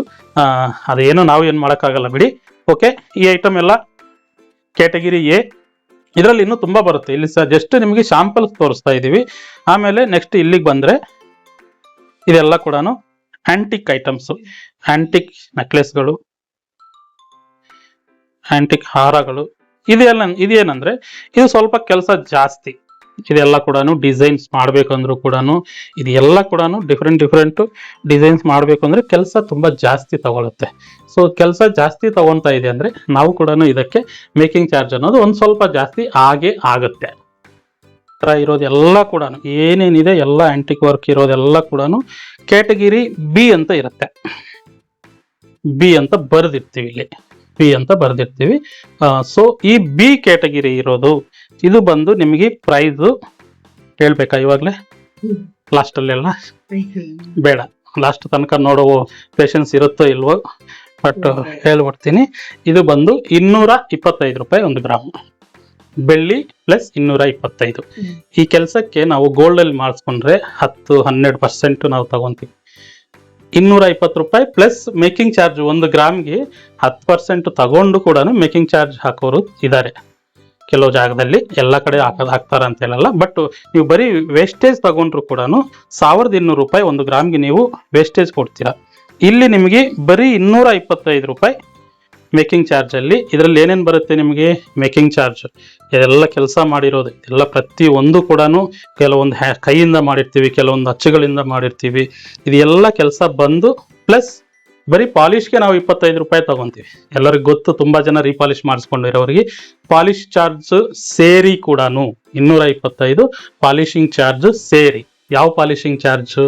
ಅದೇನು ನಾವು ಏನ್ ಮಾಡಕ್ಕಾಗಲ್ಲ ಬಿಡಿ. ಓಕೆ, ಈ ಐಟಮ್ ಎಲ್ಲ ಕ್ಯಾಟಗಿರಿ ಎ. ಇದರಲ್ಲಿ ಇನ್ನೂ ತುಂಬಾ ಬರುತ್ತೆ. ಇಲ್ಲಿ ಜಸ್ಟ್ ನಿಮಗೆ ಶಾಂಪಲ್ಸ್ ತೋರಿಸ್ತಾ ಇದೀವಿ. ಆಮೇಲೆ ನೆಕ್ಸ್ಟ್ ಇಲ್ಲಿಗೆ ಬಂದ್ರೆ ಇದೆಲ್ಲ ಕೂಡ ಆಂಟಿಕ್ ಐಟಮ್ಸ್, ಆಂಟಿಕ್ ನೆಕ್ಲೆಸ್ಗಳು, ಆಂಟಿಕ್ ಹಾರಗಳು. ಇದೇನಂದ್ರೆ ಇದು ಸ್ವಲ್ಪ ಕೆಲಸ ಜಾಸ್ತಿ. ಇದೆಲ್ಲ ಕೂಡ ಡಿಸೈನ್ಸ್ ಮಾಡ್ಬೇಕಂದ್ರೂ ಕೂಡ, ಇದೆಲ್ಲ ಕೂಡ ಡಿಫ್ರೆಂಟ್ ಡಿಸೈನ್ಸ್ ಮಾಡ್ಬೇಕು ಅಂದ್ರೆ ಕೆಲಸ ತುಂಬಾ ಜಾಸ್ತಿ ತಗೊಳುತ್ತೆ. ಸೊ ಕೆಲಸ ಜಾಸ್ತಿ ತಗೊಂತಾ ಇದೆ ಅಂದ್ರೆ ನಾವು ಕೂಡ ಇದಕ್ಕೆ ಮೇಕಿಂಗ್ ಚಾರ್ಜ್ ಅನ್ನೋದು ಒಂದ್ ಸ್ವಲ್ಪ ಜಾಸ್ತಿ ಆಗೇ ಆಗುತ್ತೆ. ಇರೋದೆಲ್ಲ ಕೂಡ ಏನೇನಿದೆ ಎಲ್ಲ ಆಂಟಿಕ್ ವರ್ಕ್ ಇರೋದೆಲ್ಲ ಕೂಡ ಕ್ಯಾಟಗಿರಿ ಬಿ ಅಂತ ಇರುತ್ತೆ. ಬಿ ಅಂತ ಬರ್ದಿರ್ತೀವಿ, ಇಲ್ಲಿ ಬಿ ಅಂತ ಬರ್ದಿರ್ತೀವಿ. ಸೊ ಈ ಬಿ ಕ್ಯಾಟಗಿರಿ ಇರೋದು ಇದು ಬಂದು ನಿಮಗೆ ಪ್ರೈಸ್ ಹೇಳ್ಬೇಕಾ ಇವಾಗ್ಲೇ, ಲಾಸ್ಟ್ ಅಲ್ಲೆಲ್ಲ ಬೇಡ, ಲಾಸ್ಟ್ ತನಕ ನೋಡೋ ಪೇಷನ್ಸ್ ಇರುತ್ತೋ ಇಲ್ವೋ, ಬಟ್ ಹೇಳ್ಬಿಡ್ತೀನಿ. ಇದು ಬಂದು 225 ರೂಪಾಯಿ 1 ಗ್ರಾಮ್ ಬೆಳ್ಳಿ ಪ್ಲಸ್ 225. ಈ ಕೆಲಸಕ್ಕೆ ನಾವು ಗೋಲ್ಡ್ ಅಲ್ಲಿ ಮಾಡಿಸ್ಕೊಂಡ್ರೆ 10-12% ನಾವು ತಗೊಂತೀವಿ. 220 ರೂಪಾಯಿ ಪ್ಲಸ್ ಮೇಕಿಂಗ್ ಚಾರ್ಜ್ 1 ಗ್ರಾಮ್ಗೆ 10% ತಗೊಂಡು ಕೂಡ ಮೇಕಿಂಗ್ ಚಾರ್ಜ್ ಹಾಕೋರು ಇದ್ದಾರೆ ಕೆಲವು ಜಾಗದಲ್ಲಿ. ಎಲ್ಲ ಕಡೆ ಹಾಕ್ತಾರ ಅಂತ ಹೇಳಲ್ಲ, ಬಟ್ ನೀವು ಬರೀ ವೇಸ್ಟೇಜ್ ತಗೊಂಡ್ರು ಕೂಡ 1200 ರೂಪಾಯಿ 1 ಗ್ರಾಮ್ಗೆ ನೀವು ವೇಸ್ಟೇಜ್ ಕೊಡ್ತೀರಾ. ಇಲ್ಲಿ ನಿಮಗೆ ಬರೀ 225 ರೂಪಾಯಿ ಮೇಕಿಂಗ್ ಚಾರ್ಜ್ ಅಲ್ಲಿ. ಇದರಲ್ಲಿ ಏನೇನು ಬರುತ್ತೆ ನಿಮಗೆ, ಮೇಕಿಂಗ್ ಚಾರ್ಜ್, ಇದೆಲ್ಲ ಕೆಲಸ ಮಾಡಿರೋದು, ಇದೆಲ್ಲ ಪ್ರತಿ ಒಂದು ಕೂಡ ಕೆಲವೊಂದು ಕೈಯಿಂದ ಮಾಡಿರ್ತೀವಿ, ಕೆಲವೊಂದು ಅಚ್ಚುಗಳಿಂದ ಮಾಡಿರ್ತೀವಿ. ಇದೆಲ್ಲ ಕೆಲಸ ಬಂದು ಪ್ಲಸ್ ಬರೀ ಪಾಲಿಶ್ಗೆ ನಾವು 25 ರೂಪಾಯಿ ತಗೊಂತೀವಿ. ಎಲ್ಲರಿಗೂ ಗೊತ್ತು, ತುಂಬಾ ಜನ ರೀಪಾಲಿಶ್ ಮಾಡಿಸ್ಕೊಂಡಿರೋರಿಗೆ ಪಾಲಿಶ್ ಚಾರ್ಜ್ ಸೇರಿ ಕೂಡ 225 ಪಾಲಿಶಿಂಗ್ ಚಾರ್ಜ್ ಸೇರಿ. ಯಾವ ಪಾಲಿಶಿಂಗ್ ಚಾರ್ಜ್,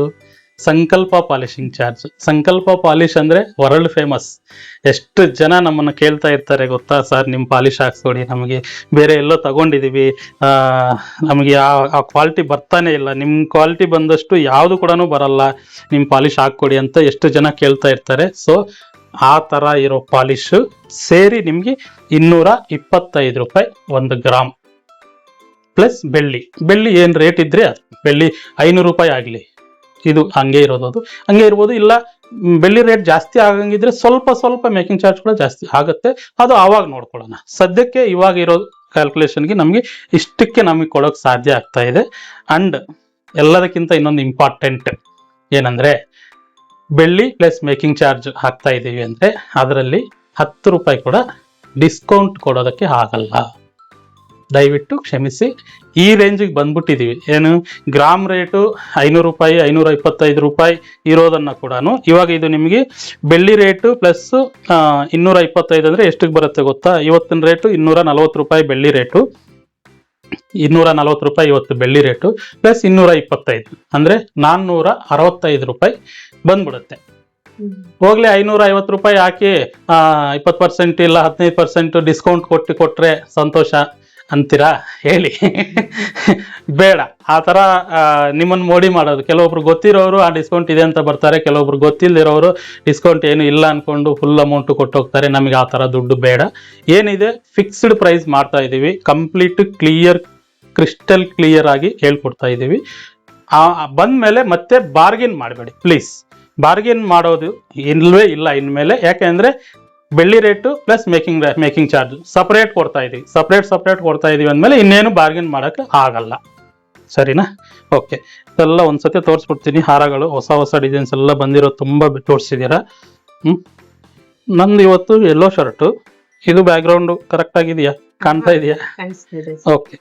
ಸಂಕಲ್ಪ ಪಾಲಿಶಿಂಗ್ ಚಾರ್ಜ್. ಸಂಕಲ್ಪ ಪಾಲಿಶ್ ಅಂದ್ರೆ ವರ್ಲ್ಡ್ ಫೇಮಸ್. ಎಷ್ಟು ಜನ ನಮ್ಮನ್ನ ಕೇಳ್ತಾ ಇರ್ತಾರೆ ಗೊತ್ತಾ, ಸರ್ ನಿಮ್ ಪಾಲಿಶ್ ಹಾಕ್ಸ್ಕೊಡಿ, ನಮಗೆ ಬೇರೆ ಎಲ್ಲೋ ತಗೊಂಡಿದೀವಿ, ನಮಗೆ ಆ ಕ್ವಾಲಿಟಿ ಬರ್ತಾನೆ ಇಲ್ಲ, ನಿಮ್ ಕ್ವಾಲಿಟಿ ಬಂದಷ್ಟು ಯಾವುದು ಕೂಡ ಬರಲ್ಲ, ನಿಮ್ ಪಾಲಿಶ್ ಹಾಕ್ಕೊಡಿ ಅಂತ ಎಷ್ಟು ಜನ ಕೇಳ್ತಾ ಇರ್ತಾರೆ. ಸೊ ಆ ತರ ಇರೋ ಪಾಲಿಶ್ ಸೇರಿ ನಿಮ್ಗೆ 225 ರೂಪಾಯಿ 1 ಗ್ರಾಮ್ ಪ್ಲಸ್ ಬೆಳ್ಳಿ. ಬೆಳ್ಳಿ ಏನ್ ರೇಟ್ ಇದ್ರೆ ಬೆಳ್ಳಿ 500 ರೂಪಾಯಿ ಆಗ್ಲಿ, ಇದು ಹಂಗೆ ಇರೋದು, ಅದು ಹಂಗೆ ಇರ್ಬೋದು. ಇಲ್ಲ ಬೆಳ್ಳಿ ರೇಟ್ ಜಾಸ್ತಿ ಆಗಂಗಿದ್ರೆ ಸ್ವಲ್ಪ ಸ್ವಲ್ಪ ಮೇಕಿಂಗ್ ಚಾರ್ಜ್ ಕೂಡ ಜಾಸ್ತಿ ಆಗುತ್ತೆ, ಅದು ಆವಾಗ ನೋಡ್ಕೊಳ್ಳೋಣ. ಸದ್ಯಕ್ಕೆ ಇವಾಗ ಇರೋ ಕ್ಯಾಲ್ಕುಲೇಷನ್ಗೆ ನಮಗೆ ಇಷ್ಟಕ್ಕೆ ನಮಗೆ ಕೊಡೋಕೆ ಸಾಧ್ಯ ಆಗ್ತಾ ಇದೆ. ಅಂಡ್ ಎಲ್ಲದಕ್ಕಿಂತ ಇನ್ನೊಂದು ಇಂಪಾರ್ಟೆಂಟ್ ಏನಂದ್ರೆ, ಬೆಳ್ಳಿ ಪ್ಲಸ್ ಮೇಕಿಂಗ್ ಚಾರ್ಜ್ ಹಾಕ್ತಾ ಇದ್ದೀವಿ ಅಂದ್ರೆ ಅದರಲ್ಲಿ 10 ರೂಪಾಯಿ ಕೂಡ ಡಿಸ್ಕೌಂಟ್ ಕೊಡೋದಕ್ಕೆ ಆಗಲ್ಲ. ದಯವಿಟ್ಟು ಕ್ಷಮಿಸಿ. ಈ ರೇಂಜಿಗೆ ಬಂದ್ಬಿಟ್ಟಿದೀವಿ. ಏನು ಗ್ರಾಮ್ ರೇಟು 500 ರೂಪಾಯಿ 525 ರೂಪಾಯಿ ಇರೋದನ್ನ ಕೂಡ ಇವಾಗ ಇದು ನಿಮಗೆ ಬೆಳ್ಳಿ ರೇಟು ಪ್ಲಸ್ 225 ಅಂದ್ರೆ ಎಷ್ಟಕ್ಕೆ ಬರುತ್ತೆ ಗೊತ್ತಾ? ಇವತ್ತಿನ ರೇಟು 240 ರೂಪಾಯಿ ಬೆಳ್ಳಿ ರೇಟು, 240 ರೂಪಾಯಿ ಇವತ್ತು ಬೆಳ್ಳಿ ರೇಟು ಪ್ಲಸ್ 225 ಅಂದ್ರೆ 465 ರೂಪಾಯಿ ಬಂದ್ಬಿಡುತ್ತೆ. ಹೋಗ್ಲಿ 550 ರೂಪಾಯಿ ಹಾಕಿ 20% ಇಲ್ಲ 15% ಡಿಸ್ಕೌಂಟ್ ಕೊಟ್ರೆ ಸಂತೋಷ ಅಂತೀರಾ ಹೇಳಿ? ಬೇಡ ಆ ಥರ ನಿಮ್ಮನ್ನು ಮೋಡಿ ಮಾಡೋದು. ಕೆಲವೊಬ್ರು ಗೊತ್ತಿರೋರು ಆ ಡಿಸ್ಕೌಂಟ್ ಇದೆ ಅಂತ ಬರ್ತಾರೆ, ಕೆಲವೊಬ್ರು ಗೊತ್ತಿಲ್ಲದಿರೋರು ಡಿಸ್ಕೌಂಟ್ ಏನು ಇಲ್ಲ ಅನ್ಕೊಂಡು ಫುಲ್ ಅಮೌಂಟ್ ಕೊಟ್ಟೋಗ್ತಾರೆ. ನಮಗೆ ಆ ಥರ ದುಡ್ಡು ಬೇಡ. ಏನಿದೆ ಫಿಕ್ಸ್ಡ್ ಪ್ರೈಸ್ ಮಾಡ್ತಾ ಇದ್ದೀವಿ, ಕಂಪ್ಲೀಟ್ ಕ್ರಿಸ್ಟಲ್ ಕ್ಲಿಯರ್ ಆಗಿ ಹೇಳ್ಕೊಡ್ತಾ ಇದ್ದೀವಿ. ಬಂದ್ಮೇಲೆ ಮತ್ತೆ ಬಾರ್ಗೇನ್ ಮಾಡಬೇಡಿ ಪ್ಲೀಸ್. ಬಾರ್ಗೇನ್ ಮಾಡೋದು ಇಲ್ವೇ ಇಲ್ಲ ಇನ್ಮೇಲೆ. ಯಾಕೆಂದ್ರೆ ಬೆಳ್ಳಿ rate plus making charge separate ಕೊಡ್ತಾ ಇದೀವಿ, ಸಪರೇಟ್ ಕೊಡ್ತಾ ಇದೀವಿ ಅಂದಮೇಲೆ ಇನ್ನೇನು ಬಾರ್ಗೇನ್ ಮಾಡೋಕ್ಕೆ ಆಗಲ್ಲ. ಸರಿನಾ? ಓಕೆ, ಇದೆಲ್ಲ ಒಂದ್ಸತಿ ತೋರಿಸ್ಬಿಡ್ತೀನಿ. ಹಾರಗಳು ಹೊಸ ಡಿಸೈನ್ಸ್ ಎಲ್ಲ ಬಂದಿರೋ ತುಂಬ ತೋರಿಸಿದ್ದೀರಾ. ನಂದು ಇವತ್ತು ಯೆಲ್ಲೋ ಶರ್ಟು, ಇದು ಬ್ಯಾಕ್ ಗ್ರೌಂಡ್ ಕರೆಕ್ಟ್ ಆಗಿದೆಯಾ? ಕಾಣ್ತಾ ಇದೆಯಾ? ಓಕೆ,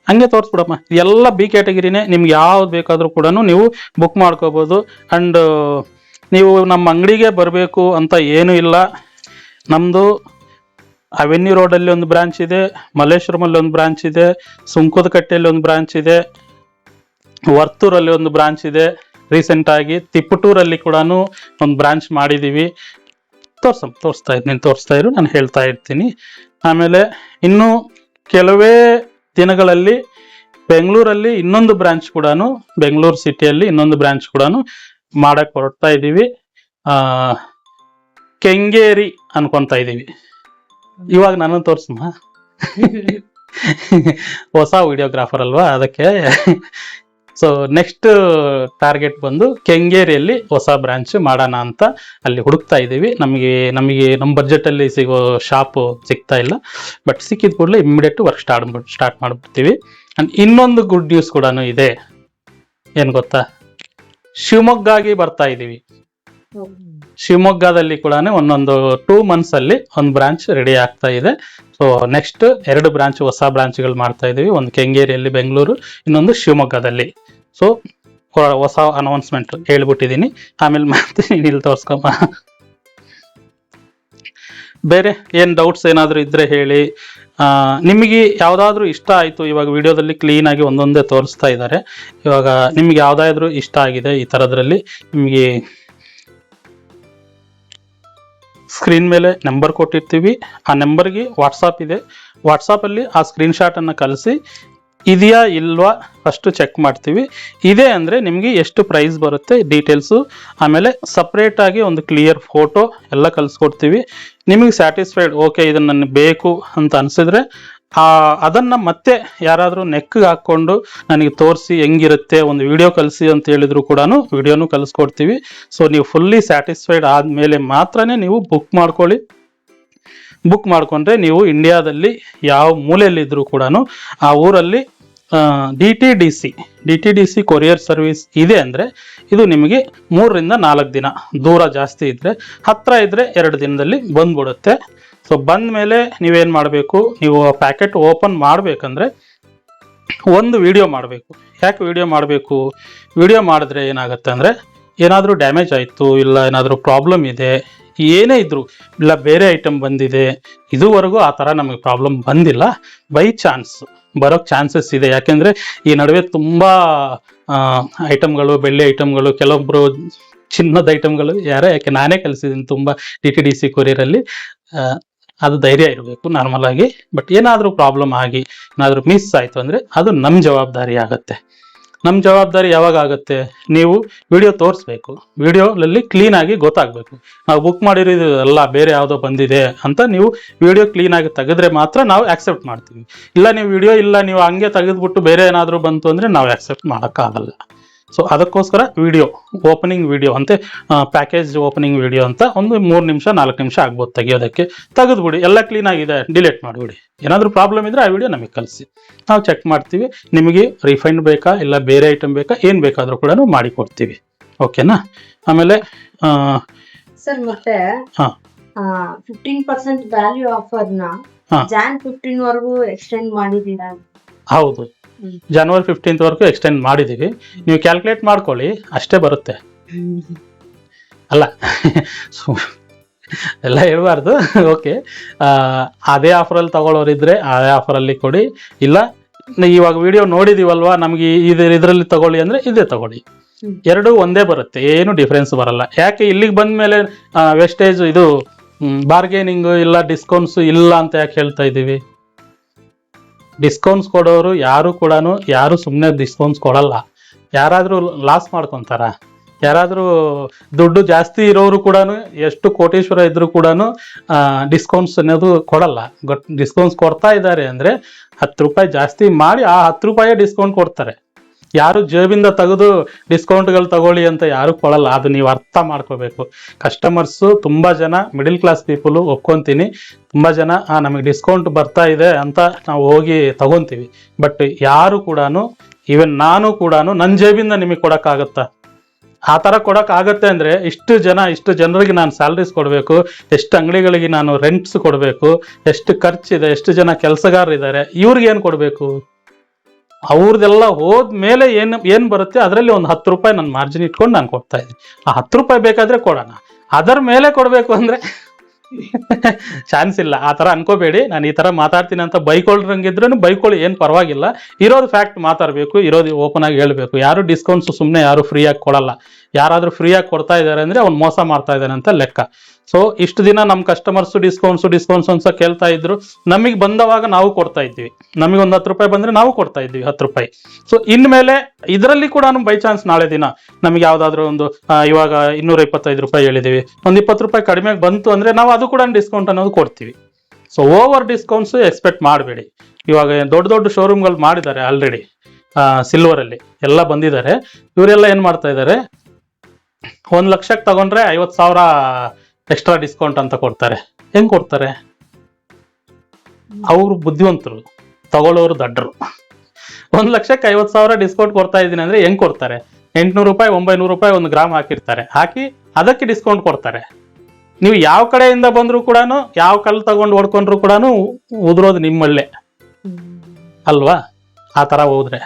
ಹಂಗೆ ತೋರಿಸ್ಬಿಡಮ್ಮ. ಎಲ್ಲ ಬಿ ಕ್ಯಾಟಗಿರಿನೇ, ನಿಮ್ಗೆ ಯಾವ್ದು ಬೇಕಾದರೂ ಕೂಡ ನೀವು ಬುಕ್ ಮಾಡ್ಕೋಬೋದು. ಅಂಡ್ ನೀವು ನಮ್ಮ ಅಂಗಡಿಗೆ ಬರಬೇಕು ಅಂತ ಏನೂ ಇಲ್ಲ. ನಮ್ಮದು ಅವೆನ್ಯೂ ರೋಡಲ್ಲಿ ಒಂದು ಬ್ರಾಂಚ್ ಇದೆ, ಮಲ್ಲೇಶ್ವರಮಲ್ಲಿ ಒಂದು ಬ್ರಾಂಚ್ ಇದೆ, ಸುಂಕದಕಟ್ಟೆಯಲ್ಲಿ ಒಂದು ಬ್ರಾಂಚ್ ಇದೆ, ವರ್ತೂರಲ್ಲಿ ಒಂದು ಬ್ರಾಂಚ್ ಇದೆ, ರೀಸೆಂಟಾಗಿ ತಿಪ್ಪಟೂರಲ್ಲಿ ಕೂಡ ಒಂದು ಬ್ರಾಂಚ್ ಮಾಡಿದ್ದೀವಿ. ತೋರಿಸ್ತಾ ಇರು, ನಾನು ಹೇಳ್ತಾ ಇರ್ತೀನಿ. ಆಮೇಲೆ ಇನ್ನು ಕೆಲವೇ ದಿನಗಳಲ್ಲಿ ಬೆಂಗಳೂರಲ್ಲಿ ಇನ್ನೊಂದು ಬ್ರಾಂಚ್ ಕೂಡ, ಬೆಂಗಳೂರು ಸಿಟಿಯಲ್ಲಿ ಇನ್ನೊಂದು ಬ್ರಾಂಚ್ ಕೂಡ ಮಾಡಕ್ಕೆ ಹೊರಡ್ತಾ ಇದ್ದೀವಿ. ಕೆಂಗೇರಿ ಅನ್ಕೊಂತ ಇದ್ದೀವಿ. ಇವಾಗ ನಾನು ತೋರಿಸಮ್ಮ, ಹೊಸ ವಿಡಿಯೋಗ್ರಾಫರ್ ಅಲ್ವಾ, ಅದಕ್ಕೆ. ಸೊ ನೆಕ್ಸ್ಟ್ ಟಾರ್ಗೆಟ್ ಬಂದು ಕೆಂಗೇರಿಯಲ್ಲಿ ಹೊಸ ಬ್ರಾಂಚ್ ಮಾಡೋಣ ಅಂತ ಅಲ್ಲಿ ಹುಡುಕ್ತಾ ಇದ್ದೀವಿ. ನಮಗೆ ನಮ್ಮ ಬಜೆಟಲ್ಲಿ ಸಿಗೋ ಶಾಪ್ ಸಿಗ್ತಾ ಇಲ್ಲ, ಬಟ್ ಸಿಕ್ಕಿದ ಕೂಡಲೇ ಇಮ್ಮಿಡಿಯೇಟ್ ವರ್ಕ್ ಸ್ಟಾರ್ಟ್ ಮಾಡಿಬಿಡ್ತೀವಿ. ಆ್ಯಂಡ್ ಇನ್ನೊಂದು ಗುಡ್ ನ್ಯೂಸ್ ಕೂಡ ಇದೆ. ಏನು ಗೊತ್ತಾ? ಶಿವಮೊಗ್ಗಾಗಿ ಬರ್ತಾ ಇದ್ದೀವಿ. ಶಿವಮೊಗ್ಗದಲ್ಲಿ ಕೂಡ ಒಂದೊಂದು 2 months ಅಲ್ಲಿ ಒಂದು ಬ್ರಾಂಚ್ ರೆಡಿ ಆಗ್ತಾ ಇದೆ. ಸೊ ನೆಕ್ಸ್ಟ್ 2 ಬ್ರಾಂಚ್ ಹೊಸ ಬ್ರಾಂಚ್ಗಳು ಮಾಡ್ತಾ ಇದ್ದೀವಿ. ಒಂದು ಕೆಂಗೇರಿಯಲ್ಲಿ ಬೆಂಗಳೂರು, ಇನ್ನೊಂದು ಶಿವಮೊಗ್ಗದಲ್ಲಿ. ಸೊ ಹೊಸ ಅನೌನ್ಸ್ಮೆಂಟ್ ಹೇಳ್ಬಿಟ್ಟಿದ್ದೀನಿ. ಆಮೇಲೆ ಮತ್ತೆ ನೀನು ಇಲ್ಲಿ ತೋರಿಸ್ಕೊಂಬ. ಬೇರೆ ಏನು ಡೌಟ್ಸ್ ಏನಾದರೂ ಇದ್ದರೆ ಹೇಳಿ. ನಿಮಗೆ ಯಾವುದಾದ್ರೂ ಇಷ್ಟ ಆಯಿತು, ಇವಾಗ ವಿಡಿಯೋದಲ್ಲಿ ಕ್ಲೀನಾಗಿ ಒಂದೊಂದೇ ತೋರಿಸ್ತಾ ಇದ್ದಾರೆ. ಇವಾಗ ನಿಮ್ಗೆ ಯಾವುದಾದ್ರೂ ಇಷ್ಟ ಆಗಿದೆ ಈ ಥರದ್ರಲ್ಲಿ, ನಿಮಗೆ ಸ್ಕ್ರೀನ್ ಮೇಲೆ ನಂಬರ್ ಕೊಟ್ಟಿರ್ತೀವಿ. ಆ ನಂಬರ್ಗೆ ವಾಟ್ಸಾಪ್ ಇದೆ, ವಾಟ್ಸಾಪಲ್ಲಿ ಆ ಸ್ಕ್ರೀನ್ಶಾಟನ್ನು ಕಳಿಸಿ ಇದೆಯಾ ಇಲ್ವಾ ಫಸ್ಟು ಚೆಕ್ ಮಾಡ್ತೀವಿ. ಇದೆ ಅಂದರೆ ನಿಮಗೆ ಎಷ್ಟು ಪ್ರೈಸ್ ಬರುತ್ತೆ ಡೀಟೇಲ್ಸು, ಆಮೇಲೆ ಸಪ್ರೇಟಾಗಿ ಒಂದು ಕ್ಲಿಯರ್ ಫೋಟೋ ಎಲ್ಲ ಕಳಿಸ್ಕೊಡ್ತೀವಿ. ನಿಮಗೆ ಸ್ಯಾಟಿಸ್ಫೈಡ್, ಓಕೆ ಇದನ್ನು ನನಗೆ ಬೇಕು ಅಂತ ಅನಿಸಿದ್ರೆ ಅದನ್ನು ಮತ್ತೆ ಯಾರಾದರೂ ನೆಕ್ಗೆ ಹಾಕ್ಕೊಂಡು ನನಗೆ ತೋರಿಸಿ ಹೆಂಗಿರುತ್ತೆ ಒಂದು ವಿಡಿಯೋ ಕಳಿಸಿ ಅಂತ ಹೇಳಿದ್ರು ಕೂಡ ವಿಡಿಯೋನು ಕಳಿಸ್ಕೊಡ್ತೀವಿ. ಸೊ ನೀವು ಫುಲ್ಲಿ ಸ್ಯಾಟಿಸ್ಫೈಡ್ ಆದಮೇಲೆ ಮಾತ್ರನೇ ನೀವು ಬುಕ್ ಮಾಡ್ಕೊಳ್ಳಿ. ಬುಕ್ ಮಾಡಿಕೊಂಡ್ರೆ ನೀವು ಇಂಡಿಯಾದಲ್ಲಿ ಯಾವ ಮೂಲೆಯಲ್ಲಿದ್ದರೂ ಕೂಡ ಆ ಊರಲ್ಲಿ DTDC ಕೊರಿಯರ್ ಸರ್ವಿಸ್ ಇದೆ ಅಂದರೆ ಇದು ನಿಮಗೆ 3 ರಿಂದ 4 ದಿನ, ದೂರ ಜಾಸ್ತಿ ಇದ್ದರೆ, ಹತ್ತಿರ ಇದ್ದರೆ 2 ದಿನದಲ್ಲಿ ಬಂದ್ಬಿಡುತ್ತೆ. ಸೊ ಬಂದ ಮೇಲೆ ನೀವೇನು ಮಾಡಬೇಕು, ನೀವು ಪ್ಯಾಕೆಟ್ ಓಪನ್ ಮಾಡಬೇಕಂದ್ರೆ ಒಂದು ವಿಡಿಯೋ ಮಾಡಬೇಕು. ಯಾಕೆ ವಿಡಿಯೋ ಮಾಡಬೇಕು? ವಿಡಿಯೋ ಮಾಡಿದ್ರೆ ಏನಾಗುತ್ತೆ ಅಂದರೆ, ಏನಾದರೂ ಡ್ಯಾಮೇಜ್ ಆಯಿತು, ಇಲ್ಲ ಏನಾದರೂ ಪ್ರಾಬ್ಲಮ್ ಇದೆ, ಏನೇ ಇದ್ರು, ಇಲ್ಲ ಬೇರೆ ಐಟಮ್ ಬಂದಿದೆ, ಇದುವರೆಗೂ ಆ ಥರ ನಮಗೆ ಪ್ರಾಬ್ಲಮ್ ಬಂದಿಲ್ಲ. ಬೈ ಚಾನ್ಸ್ ಬರೋಕ್ಕೆ ಚಾನ್ಸಸ್ ಇದೆ. ಯಾಕೆಂದರೆ ಈ ನಡುವೆ ತುಂಬ ಐಟಮ್ಗಳು, ಬೆಳ್ಳಿ ಐಟಮ್ಗಳು, ಕೆಲವೊಬ್ಬರು ಚಿನ್ನದ ಐಟಮ್ಗಳು, ಯಾಕೆ ನಾನೇ ಕಲಿಸಿದ್ದೀನಿ ತುಂಬ DTDC ಕೊರಿಯರಲ್ಲಿ. ಅದು ಧೈರ್ಯ ಇರಬೇಕು ನಾರ್ಮಲ್ ಆಗಿ. ಬಟ್ ಏನಾದರೂ ಪ್ರಾಬ್ಲಮ್ ಆಗಿ ಏನಾದರೂ ಮಿಸ್ ಆಯಿತು ಅಂದರೆ ಅದು ನಮ್ಮ ಜವಾಬ್ದಾರಿ ಆಗುತ್ತೆ. ನಮ್ಮ ಜವಾಬ್ದಾರಿ ಯಾವಾಗ ಆಗುತ್ತೆ, ನೀವು ವಿಡಿಯೋ ತೋರಿಸ್ಬೇಕು, ವಿಡಿಯೋದಲ್ಲಿ ಕ್ಲೀನ್ ಆಗಿ ಗೊತ್ತಾಗಬೇಕು. ನಾವು ಬುಕ್ ಮಾಡಿರೋದು ಎಲ್ಲ ಬೇರೆ ಯಾವುದೋ ಬಂದಿದೆ ಅಂತ ನೀವು ವಿಡಿಯೋ ಕ್ಲೀನ್ ಆಗಿ ತೆಗೆದ್ರೆ ಮಾತ್ರ ನಾವು ಆಕ್ಸೆಪ್ಟ್ ಮಾಡ್ತೀವಿ. ಇಲ್ಲ ನೀವು ವಿಡಿಯೋ ಇಲ್ಲ, ನೀವು ಹಂಗೆ ತೆಗೆದ್ಬಿಟ್ಟು ಬೇರೆ ಏನಾದರೂ ಬಂತು ಅಂದರೆ ನಾವು ಆಕ್ಸೆಪ್ಟ್ ಮಾಡೋಕ್ಕಾಗಲ್ಲ. ಸೊ ಅದಕ್ಕೋಸ್ಕರ ವಿಡಿಯೋ ಓಪನಿಂಗ್ ವಿಡಿಯೋ ಅಂತೆ, ಪ್ಯಾಕೇಜ್ ಓಪನಿಂಗ್ ವಿಡಿಯೋ ಅಂತ ಒಂದು 3 ನಿಮಿಷ 4 ನಿಮಿಷ ಆಗ್ಬೋದು ತೆಗಿಯೋದಕ್ಕೆ. ತೆಗೆದ್ಬಿಡಿ, ಎಲ್ಲ ಕ್ಲೀನ್ ಆಗಿದೆ, ಡಿಲೀಟ್ ಮಾಡಿಬಿಡಿ. ಏನಾದರೂ ಪ್ರಾಬ್ಲಮ್ ಇದ್ದರೆ ಆ ವಿಡಿಯೋ ನಮಗೆ ಕಳಿಸಿ, ನಾವು ಚೆಕ್ ಮಾಡ್ತೀವಿ. ನಿಮಗೆ ರಿಫಂಡ್ ಬೇಕಾ ಇಲ್ಲ ಬೇರೆ ಐಟಮ್ ಬೇಕಾ, ಏನು ಬೇಕಾದರೂ ಕೂಡ ಮಾಡಿ ಕೊಡ್ತೀವಿ. ಓಕೆನಾ? ಆಮೇಲೆ ಸರ್ ಮತ್ತೆ ಹಾ 15% ವ್ಯಾಲ್ಯೂ ಆಫರ್ನ ಹಾ. ಜಾನ್ 15 ವರೆಗೂ ಎಕ್ಸ್ಟೆಂಡ್ ಮಾಡಿದ್ದೀರಾ? ಹೌದು, ಜನವರಿ 15th ವರೆಗೂ ಎಕ್ಸ್ಟೆಂಡ್ ಮಾಡಿದ್ದೀವಿ. ನೀವು ಕ್ಯಾಲ್ಕುಲೇಟ್ ಮಾಡ್ಕೊಳ್ಳಿ, ಅಷ್ಟೇ ಬರುತ್ತೆ. ಅಲ್ಲ ಎಲ್ಲ ಹೇಳ್ಬಾರ್ದು. ಓಕೆ, ಅದೇ ಆಫರಲ್ಲಿ ತಗೊಳ್ಳೋರಿದ್ರೆ ಅದೇ ಆಫರಲ್ಲಿ ಕೊಡಿ. ಇಲ್ಲ ಇವಾಗ ವಿಡಿಯೋ ನೋಡಿದೀವಲ್ವಾ, ನಮಗೆ ಇದರಲ್ಲಿ ತಗೊಳ್ಳಿ ಅಂದರೆ ಇದೇ ತಗೊಳ್ಳಿ. ಎರಡು ಒಂದೇ ಬರುತ್ತೆ, ಏನು ಡಿಫ್ರೆನ್ಸ್ ಬರಲ್ಲ. ಯಾಕೆ ಇಲ್ಲಿಗೆ ಬಂದ ಮೇಲೆ ವೆಸ್ಟೇಜ್ ಇದು ಬಾರ್ಗೇನಿಂಗ್ ಇಲ್ಲ ಡಿಸ್ಕೌಂಟ್ಸ್ ಇಲ್ಲ ಅಂತ ಯಾಕೆ ಹೇಳ್ತಾ ಇದ್ದೀವಿ? ಡಿಸ್ಕೌಂಟ್ಸ್ ಕೊಡೋರು ಯಾರು ಸುಮ್ಮನೆ ಡಿಸ್ಕೌಂಟ್ಸ್ ಕೊಡಲ್ಲ. ಯಾರಾದರೂ ಲಾಸ್ ಮಾಡ್ಕೊತಾರ? ಯಾರಾದರೂ ದುಡ್ಡು ಜಾಸ್ತಿ ಇರೋರು ಕೂಡ, ಎಷ್ಟು ಕೋಟೀಶ್ವರ ಇದ್ರೂ ಕೂಡ ಡಿಸ್ಕೌಂಟ್ಸ್ ಅನ್ನೋದು ಕೊಡಲ್ಲ. ಡಿಸ್ಕೌಂಟ್ಸ್ ಕೊಡ್ತಾ ಇದ್ದಾರೆ ಅಂದರೆ 10 ರೂಪಾಯಿ ಜಾಸ್ತಿ ಮಾಡಿ ಆ 10 ರೂಪಾಯಿ ಡಿಸ್ಕೌಂಟ್ ಕೊಡ್ತಾರೆ. ಯಾರು ಜೇಬಿಂದ ತೆಗೆದು ಡಿಸ್ಕೌಂಟ್ಗಳು ತಗೊಳ್ಳಿ ಅಂತ ಯಾರು ಕೊಡಲ್ಲ. ಅದು ನೀವು ಅರ್ಥ ಮಾಡ್ಕೋಬೇಕು. ಕಸ್ಟಮರ್ಸು ತುಂಬ ಜನ ಮಿಡಿಲ್ ಕ್ಲಾಸ್ ಪೀಪಲು ಒಪ್ಕೊತೀನಿ, ತುಂಬ ಜನ ನಮಗೆ ಡಿಸ್ಕೌಂಟ್ ಬರ್ತಾ ಇದೆ ಅಂತ ನಾವು ಹೋಗಿ ತಗೊತೀವಿ. ಬಟ್ ಯಾರು ಕೂಡ, ಈವನ್ ನಾನು ಕೂಡ ನನ್ನ ಜೇಬಿಂದ ನಿಮಗೆ ಕೊಡೋಕ್ಕಾಗತ್ತಾ? ಆ ಥರ ಕೊಡೋಕ್ಕಾಗತ್ತೆ ಅಂದರೆ ಇಷ್ಟು ಜನರಿಗೆ ನಾನು ಸ್ಯಾಲ್ರೀಸ್ ಕೊಡಬೇಕು, ಎಷ್ಟು ಅಂಗಡಿಗಳಿಗೆ ನಾನು ರೆಂಟ್ಸ್ ಕೊಡಬೇಕು, ಎಷ್ಟು ಖರ್ಚಿದೆ, ಎಷ್ಟು ಜನ ಕೆಲಸಗಾರರಿದ್ದಾರೆ, ಇವ್ರಿಗೆ ಏನು ಕೊಡಬೇಕು? ಅವ್ರದ್ದೆಲ್ಲ ಹೋದ್ಮೇಲೆ ಏನು ಬರುತ್ತೆ ಅದರಲ್ಲಿ ಒಂದು 10 ರೂಪಾಯಿ ನನ್ನ ಮಾರ್ಜಿನ್ ಇಟ್ಕೊಂಡು ನಾನು ಕೊಡ್ತಾ ಇದ್ದೀನಿ. ಆ 10 ರೂಪಾಯಿ ಬೇಕಾದರೆ ಕೊಡೋಣ, ಅದರ ಮೇಲೆ ಕೊಡಬೇಕು ಅಂದರೆ ಚಾನ್ಸ್ ಇಲ್ಲ. ಆ ಥರ ಅನ್ಕೋಬೇಡಿ. ನಾನು ಈ ಥರ ಮಾತಾಡ್ತೀನಿ ಅಂತ ಬೈಕೊಳ್ರಂಗಿದ್ರೂ ಬೈಕೊಳ್ಳಿ, ಏನು ಪರವಾಗಿಲ್ಲ. ಇರೋದು ಫ್ಯಾಕ್ಟ್ ಮಾತಾಡಬೇಕು, ಇರೋದು ಓಪನ್ ಆಗಿ ಹೇಳಬೇಕು. ಯಾರು ಡಿಸ್ಕೌಂಟ್ಸ್ ಸುಮ್ಮನೆ ಯಾರು ಫ್ರೀಯಾಗಿ ಕೊಡಲ್ಲ. ಯಾರಾದರೂ ಫ್ರೀಯಾಗಿ ಕೊಡ್ತಾ ಇದ್ದಾರೆ ಅಂದರೆ ಅವ್ನು ಮೋಸ ಮಾಡ್ತಾ ಇದ್ದಾನೆ ಅಂತ ಲೆಕ್ಕ. ಸೊ ಇಷ್ಟು ದಿನ ನಮ್ಮ ಕಸ್ಟಮರ್ಸು ಡಿಸ್ಕೌಂಟ್ಸ್ ಅಂತ ಕೇಳ್ತಾ ಇದ್ರು. ನಮಗೆ ಬಂದವಾಗ ನಾವು ಕೊಡ್ತಾ ಇದ್ವಿ. ನಮಗೆ ಒಂದು 10 ರೂಪಾಯಿ ಬಂದರೆ ನಾವು ಕೊಡ್ತಾ ಇದ್ವಿ 10 ರೂಪಾಯಿ. ಸೊ ಇನ್ಮೇಲೆ ಇದರಲ್ಲಿ ಕೂಡ ಬೈ ಚಾನ್ಸ್ ನಾಳೆ ದಿನ ನಮಗೆ ಯಾವುದಾದ್ರೂ ಒಂದು ಇವಾಗ 225 ರೂಪಾಯಿ ಹೇಳಿದ್ದೀವಿ, ಒಂದು 20 ರೂಪಾಯಿ ಕಡಿಮೆ ಬಂತು ಅಂದರೆ ನಾವು ಅದು ಕೂಡ ಡಿಸ್ಕೌಂಟ್ ಅನ್ನೋದು ಕೊಡ್ತೀವಿ. ಸೊ ಓವರ್ ಡಿಸ್ಕೌಂಟ್ಸ್ ಎಕ್ಸ್ಪೆಕ್ಟ್ ಮಾಡಬೇಡಿ. ಇವಾಗ ದೊಡ್ಡ ಶೋರೂಮ್ಗಳು ಮಾಡಿದ್ದಾರೆ ಆಲ್ರೆಡಿ, ಸಿಲ್ವರಲ್ಲಿ ಎಲ್ಲ ಬಂದಿದ್ದಾರೆ. ಇವರೆಲ್ಲ ಏನು ಮಾಡ್ತಾ ಇದ್ದಾರೆ, 1 ಲಕ್ಷಕ್ಕೆ ತಗೊಂಡ್ರೆ 50,000 ಎಕ್ಸ್ಟ್ರಾ ಡಿಸ್ಕೌಂಟ್ ಅಂತ ಕೊಡ್ತಾರೆ. ಹೆಂಗ್ ಕೊಡ್ತಾರೆ? ಅವರು ಬುದ್ಧಿವಂತರು, ತಗೊಳ್ಳೋರು ದಡ್ಡರು. 1 ಲಕ್ಷಕ್ಕೆ 50,000 ಡಿಸ್ಕೌಂಟ್ ಕೊಡ್ತಾ ಇದ್ದೀನಿ ಅಂದ್ರೆ ಹೆಂಗ್ ಕೊಡ್ತಾರೆ? 800 ರೂಪಾಯಿ 900 ರೂಪಾಯಿ 1 ಗ್ರಾಮ್ ಹಾಕಿರ್ತಾರೆ, ಹಾಕಿ ಅದಕ್ಕೆ ಡಿಸ್ಕೌಂಟ್ ಕೊಡ್ತಾರೆ. ನೀವು ಯಾವ ಕಡೆಯಿಂದ ಬಂದ್ರು ಕೂಡ, ಯಾವ ಕಲ್ಲು ತಗೊಂಡು ಓಡ್ಕೊಂಡ್ರು ಕೂಡ ಉದುರೋದು ನಿಮ್ಮಲ್ಲೇ ಅಲ್ವಾ? ಆ ಥರ ಹೋದ್ರೆ.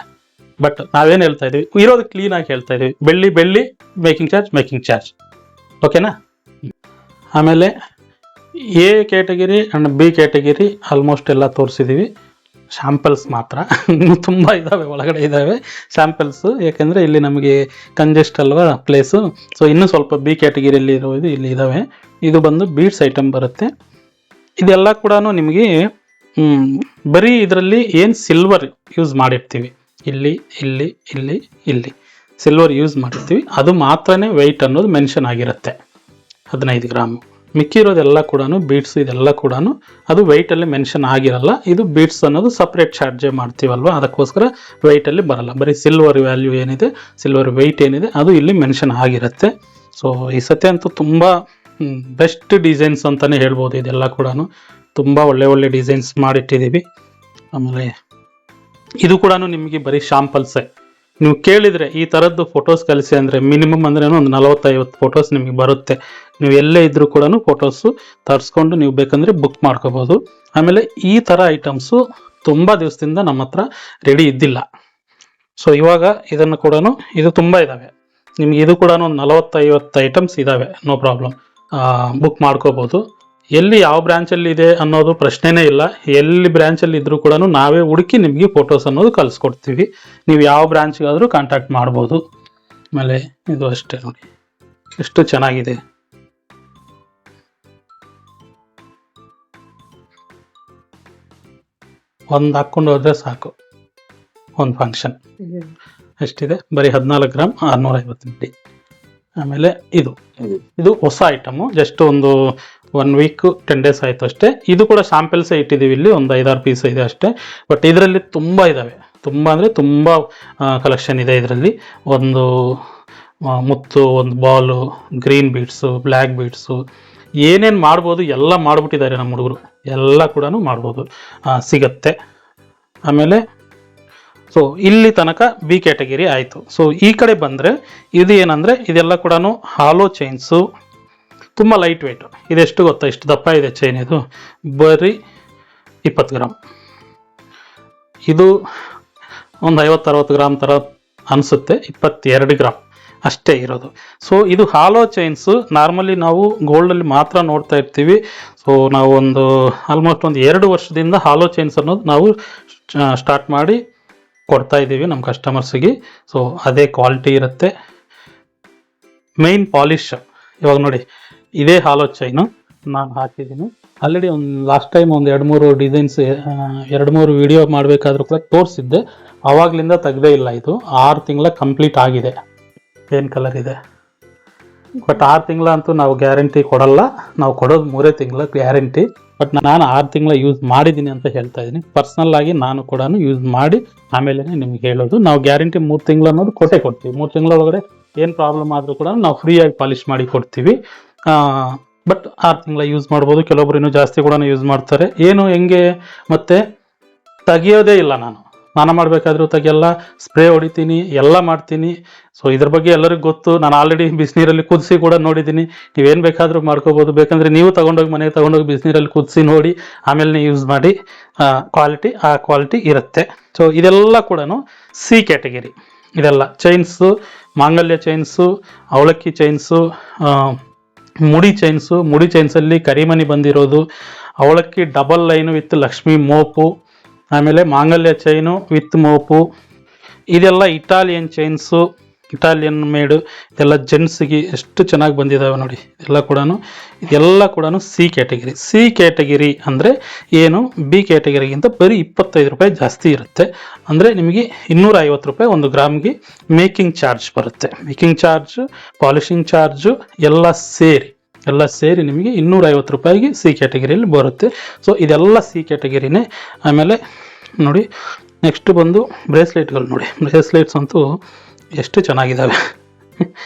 ಬಟ್ ನಾವೇನು ಹೇಳ್ತಾ ಇದೀವಿ, ಇರೋದು ಕ್ಲೀನ್ ಆಗಿ ಹೇಳ್ತಾ ಇದೀವಿ. ಬೆಳ್ಳಿ ಮೇಕಿಂಗ್ ಚಾರ್ಜ್. ಓಕೆನಾ? ಆಮೇಲೆ A category and B category almost ಎಲ್ಲ ತೋರಿಸಿದ್ದೀವಿ. ಶಾಂಪಲ್ಸ್ ಮಾತ್ರ ತುಂಬ ಇದ್ದಾವೆ, ಒಳಗಡೆ ಇದ್ದಾವೆ ಶಾಂಪಲ್ಸು. ಯಾಕೆಂದರೆ ಇಲ್ಲಿ ನಮಗೆ ಕಂಜೆಸ್ಟ್ ಅಲ್ವಾ ಪ್ಲೇಸು. ಸೊ ಇನ್ನೂ ಸ್ವಲ್ಪ ಬಿ ಕ್ಯಾಟಗಿರಿಯಲ್ಲಿ ಇರೋದು ಇಲ್ಲಿ ಇದ್ದಾವೆ. ಇದು ಬಂದು ಬೀಡ್ಸ್ ಐಟಮ್ ಬರುತ್ತೆ. ಇದೆಲ್ಲ ಕೂಡ ನಿಮಗೆ ಬರೀ ಇದರಲ್ಲಿ ಏನು ಸಿಲ್ವರ್ ಯೂಸ್ ಮಾಡಿರ್ತೀವಿ, ಇಲ್ಲಿ ಸಿಲ್ವರ್ ಯೂಸ್ ಮಾಡಿರ್ತೀವಿ, ಅದು ಮಾತ್ರನೇ ವೆಯ್ಟ್ ಅನ್ನೋದು ಮೆನ್ಷನ್ ಆಗಿರುತ್ತೆ, 15 ಗ್ರಾಮು. ಮಿಕ್ಕಿರೋದೆಲ್ಲ ಕೂಡ ಬೀಡ್ಸ್, ಇದೆಲ್ಲ ಕೂಡ ಅದು ವೆಯ್ಟಲ್ಲಿ ಮೆನ್ಷನ್ ಆಗಿರಲ್ಲ. ಇದು ಬೀಡ್ಸ್ ಅನ್ನೋದು ಸಪ್ರೇಟ್ ಚಾರ್ಜೇ ಮಾಡ್ತೀವಲ್ವ, ಅದಕ್ಕೋಸ್ಕರ ವೆಯ್ಟಲ್ಲಿ ಬರಲ್ಲ. ಬರೀ ಸಿಲ್ವರ್ ವ್ಯಾಲ್ಯೂ ಏನಿದೆ, ಸಿಲ್ವರ್ ವೆಯ್ಟ್ ಏನಿದೆ ಅದು ಇಲ್ಲಿ ಮೆನ್ಷನ್ ಆಗಿರುತ್ತೆ. ಸೊ ಈ ಸತಿ ಅಂತೂ ತುಂಬ ಬೆಸ್ಟ್ ಡಿಸೈನ್ಸ್ ಅಂತಲೇ ಹೇಳ್ಬೋದು. ಇದೆಲ್ಲ ಕೂಡ ತುಂಬ ಒಳ್ಳೆ ಡಿಸೈನ್ಸ್ ಮಾಡಿಟ್ಟಿದ್ದೀವಿ. ಆಮೇಲೆ ಇದು ಕೂಡ ನಿಮಗೆ ಬರೀ ಶಾಂಪಲ್ಸೇ. ನೀವು ಕೇಳಿದರೆ ಈ ಥರದ್ದು ಫೋಟೋಸ್ ಕಳಿಸಿ ಅಂದರೆ ಮಿನಿಮಮ್ ಅಂದ್ರೆ ಒಂದು 40-50 ಫೋಟೋಸ್ ನಿಮಗೆ ಬರುತ್ತೆ. ನೀವು ಎಲ್ಲೇ ಇದ್ರೂ ಕೂಡ ಫೋಟೋಸು ತರಿಸ್ಕೊಂಡು ನೀವು ಬೇಕಂದರೆ ಬುಕ್ ಮಾಡ್ಕೋಬೋದು. ಆಮೇಲೆ ಈ ಥರ ಐಟಮ್ಸು ತುಂಬ ದಿವಸದಿಂದ ನಮ್ಮ ಹತ್ರ ರೆಡಿ ಇದ್ದಿಲ್ಲ. ಸೊ ಇವಾಗ ಇದನ್ನು ಕೂಡ ಇದು ತುಂಬ ಇದ್ದಾವೆ. ನಿಮ್ಗೆ ಇದು ಕೂಡ ಒಂದು 40-50 ಐಟಮ್ಸ್ ಇದ್ದಾವೆ, ನೋ ಪ್ರಾಬ್ಲಮ್, ಬುಕ್ ಮಾಡ್ಕೋಬೋದು. ಎಲ್ಲಿ ಯಾವ ಬ್ರ್ಯಾಂಚಲ್ಲಿ ಇದೆ ಅನ್ನೋದು ಪ್ರಶ್ನೆನೇ ಇಲ್ಲ. ಎಲ್ಲಿ ಬ್ರ್ಯಾಂಚಲ್ಲಿ ಇದ್ರೂ ಕೂಡ ನಾವೇ ಹುಡುಕಿ ನಿಮಗೆ ಫೋಟೋಸ್ ಅನ್ನೋದು ಕಳಿಸ್ಕೊಡ್ತೀವಿ. ನೀವು ಯಾವ ಬ್ರಾಂಚ್ಗಾದರೂ ಕಾಂಟ್ಯಾಕ್ಟ್ ಮಾಡ್ಬೋದು. ಆಮೇಲೆ ಇದು ಅಷ್ಟೇ ನೋಡಿ, ಎಷ್ಟು ಚೆನ್ನಾಗಿದೆ. ಒಂದು ಹಾಕ್ಕೊಂಡು ಹೋದ್ರೆ ಸಾಕು ಒಂದು ಫಂಕ್ಷನ್. ಎಷ್ಟಿದೆ, ಬರೀ 14 ಗ್ರಾಮ್ 650 ಮಿಲಿ. ಆಮೇಲೆ ಇದು ಹೊಸ ಐಟಮು, ಜಸ್ಟ್ ಒಂದು 1 ವೀಕ್ 10 ಡೇಸ್ ಆಯಿತು ಅಷ್ಟೇ. ಇದು ಕೂಡ ಶಾಂಪಲ್ಸೇ ಇಟ್ಟಿದ್ದೀವಿ, ಇಲ್ಲಿ ಒಂದು 5-6 ಪೀಸ್ ಇದೆ ಅಷ್ಟೇ. ಬಟ್ ಇದರಲ್ಲಿ ತುಂಬ ಇದ್ದಾವೆ, ತುಂಬ ಅಂದರೆ ತುಂಬ ಕಲೆಕ್ಷನ್ ಇದೆ ಇದರಲ್ಲಿ. ಒಂದು ಮುತ್ತು, ಒಂದು ball, green beads, black beads, ಏನೇನು ಮಾಡ್ಬೋದು ಎಲ್ಲ ಮಾಡಿಬಿಟ್ಟಿದ್ದಾರೆ ನಮ್ಮ ಹುಡುಗರು, ಎಲ್ಲ ಕೂಡ ಮಾಡ್ಬೋದು, ಸಿಗತ್ತೆ. ಆಮೇಲೆ ಸೊ ಇಲ್ಲಿ ತನಕ ಬಿ ಕ್ಯಾಟಗಿರಿ ಆಯಿತು. ಸೊ ಈ ಕಡೆ ಬಂದರೆ ಇದು ಏನಂದರೆ ಇದೆಲ್ಲ ಕೂಡ ಹಾಲೋ ಚೈನ್ಸು, ತುಂಬ ಲೈಟ್ ವೆಯ್ಟು. ಇದೆಷ್ಟು ಗೊತ್ತಾ, ಇಷ್ಟು ದಪ್ಪ ಇದೆ ಚೈನ್, ಇದು ಬರೀ 20 ಗ್ರಾಮ್. ಇದು ಒಂದು 50-60 ಗ್ರಾಮ್ ಥರ ಅನಿಸುತ್ತೆ, 22 ಗ್ರಾಮ್ ಅಷ್ಟೇ ಇರೋದು. ಸೊ ಇದು ಹಾಲೋ ಚೈನ್ಸು ನಾರ್ಮಲಿ ನಾವು ಗೋಲ್ಡಲ್ಲಿ ಮಾತ್ರ ನೋಡ್ತಾ ಇರ್ತೀವಿ. ಸೊ ನಾವು ಆಲ್ಮೋಸ್ಟ್ ಒಂದು 2 ವರ್ಷದಿಂದ ಹಾಲೋ ಚೈನ್ಸ್ ಅನ್ನೋದು ನಾವು ಸ್ಟಾರ್ಟ್ ಮಾಡಿ ಕೊಡ್ತಾ ಇದ್ದೀವಿ ನಮ್ಮ ಕಸ್ಟಮರ್ಸಿಗೆ. ಸೊ ಅದೇ ಕ್ವಾಲಿಟಿ ಇರುತ್ತೆ. ಮೈನ್ ಪಾಲಿಶ್ ಇವಾಗ ನೋಡಿ, ಇದೇ ಹಾಲೋ ಚೈನು ನಾನು ಹಾಕಿದ್ದೀನಿ ಆಲ್ರೆಡಿ. ಲಾಸ್ಟ್ ಟೈಮ್ ಒಂದು 2-3 ಡಿಸೈನ್ಸ್ 2-3 ವಿಡಿಯೋ ಮಾಡಬೇಕಾದ್ರೂ ಕೂಡ ತೋರಿಸಿದ್ದೆ, ಆವಾಗಲಿಂದ ತೆಗ್ದೇ ಇಲ್ಲ. ಇದು 6 ತಿಂಗಳ ಕಂಪ್ಲೀಟ್ ಆಗಿದೆ. ಏನು ಕಲರ್ ಇದೆ, ಬಟ್ 6 ತಿಂಗಳ ಅಂತೂ ನಾವು ಗ್ಯಾರಂಟಿ ಕೊಡಲ್ಲ, ನಾವು ಕೊಡೋದು 3 ತಿಂಗಳ ಗ್ಯಾರಂಟಿ. ಬಟ್ ನಾನು 6 ತಿಂಗಳ ಯೂಸ್ ಮಾಡಿದ್ದೀನಿ ಅಂತ ಹೇಳ್ತಾ ಇದ್ದೀನಿ. ಪರ್ಸ್ನಲ್ ಆಗಿ ನಾನು ಕೂಡ ಯೂಸ್ ಮಾಡಿ ಆಮೇಲೆ ನಿಮ್ಗೆ ಹೇಳೋದು. ನಾವು ಗ್ಯಾರಂಟಿ 3 ತಿಂಗಳು ಅನ್ನೋದು ಕೊಡ್ತೀವಿ. 3 ತಿಂಗಳ ಒಳಗಡೆ ಏನು ಪ್ರಾಬ್ಲಮ್ ಆದರೂ ಕೂಡ ನಾವು ಫ್ರೀಯಾಗಿ ಪಾಲಿಶ್ ಮಾಡಿ ಕೊಡ್ತೀವಿ. ಬಟ್ 6 ತಿಂಗಳ ಯೂಸ್ ಮಾಡ್ಬೋದು. ಕೆಲವೊಬ್ರು ಇನ್ನೂ ಜಾಸ್ತಿ ಕೂಡ ಯೂಸ್ ಮಾಡ್ತಾರೆ. ಏನು ಹೆಂಗೆ ಮತ್ತೆ ತೆಗಿಯೋದೇ ಇಲ್ಲ, ನಾನು ಮಾಡಬೇಕಾದ್ರೂ ತೆಗಿಯಲ್ಲ, ಸ್ಪ್ರೇ ಹೊಡಿತೀನಿ, ಎಲ್ಲ ಮಾಡ್ತೀನಿ. ಸೊ ಇದ್ರ ಬಗ್ಗೆ ಎಲ್ಲರಿಗೂ ಗೊತ್ತು. ನಾನು ಆಲ್ರೆಡಿ ಬಿಸಿನೀರಲ್ಲಿ ಕುದಿಸಿ ಕೂಡ ನೋಡಿದ್ದೀನಿ. ನೀವೇನು ಬೇಕಾದರೂ ಮಾಡ್ಕೋಬೋದು. ಬೇಕಂದರೆ ನೀವು ಮನೆಗೆ ತೊಗೊಂಡೋಗಿ ಬಿಸಿನೀರಲ್ಲಿ ಕುದಿಸಿ ನೋಡಿ, ಆಮೇಲೆ ಯೂಸ್ ಮಾಡಿ. ಕ್ವಾಲಿಟಿ ಇರುತ್ತೆ. ಸೊ ಇದೆಲ್ಲ ಕೂಡ ಸಿ ಕ್ಯಾಟಗಿರಿ. ಇದೆಲ್ಲ ಚೈನ್ಸು, ಮಾಂಗಲ್ಯ ಚೈನ್ಸು, ಅವಲಕ್ಕಿ ಚೈನ್ಸು, ಮುಡಿ ಚೈನ್ಸಲ್ಲಿ ಕರಿಮಣಿ ಬಂದಿರೋದು, ಅವಲಕ್ಕಿ ಡಬಲ್ ಲೈನು ವಿತ್ ಲಕ್ಷ್ಮಿ ಮೋಪು, ಆಮೇಲೆ ಮಾಂಗಲ್ಯ ಚೈನು ವಿತ್ ಮೋಪು. ಇದೆಲ್ಲ ಇಟಾಲಿಯನ್ ಚೈನ್ಸು, ಇಟಾಲಿಯನ್ ಮೇಡು. ಇದೆಲ್ಲ ಜೆಂಟ್ಸ್ಗೆ ಎಷ್ಟು ಚೆನ್ನಾಗಿ ಬಂದಿದ್ದಾವೆ ನೋಡಿ. ಇದೆಲ್ಲ ಕೂಡ ಸಿ ಕ್ಯಾಟಗಿರಿ. ಸಿ ಕ್ಯಾಟಗಿರಿ ಅಂದರೆ ಏನು, ಬಿ ಕ್ಯಾಟಗಿರಿಗಿಂತ ಬರೀ 25 ರೂಪಾಯಿ ಜಾಸ್ತಿ ಇರುತ್ತೆ. ಅಂದರೆ ನಿಮಗೆ 250 ರೂಪಾಯಿ 1 ಗ್ರಾಮ್ಗೆ ಮೇಕಿಂಗ್ ಚಾರ್ಜ್ ಬರುತ್ತೆ. ಮೇಕಿಂಗ್ ಚಾರ್ಜ್, ಪಾಲಿಶಿಂಗ್ ಚಾರ್ಜು ಎಲ್ಲ ಸೇರಿ ನಿಮಗೆ 250 ರೂಪಾಯಿಗೆ ಸಿ ಕ್ಯಾಟಗಿರಿಯಲ್ಲಿ ಬರುತ್ತೆ. ಸೊ ಇದೆಲ್ಲ ಸಿ ಕ್ಯಾಟಗಿರಿನೇ. ಆಮೇಲೆ ನೋಡಿ, ನೆಕ್ಸ್ಟ್ ಬಂದು ಬ್ರೇಸ್ಲೆಟ್ಗಳು ನೋಡಿ. ಬ್ರೇಸ್ಲೆಟ್ಸ್ ಅಂತೂ ಎಷ್ಟು ಚೆನ್ನಾಗಿದ್ದಾವೆ.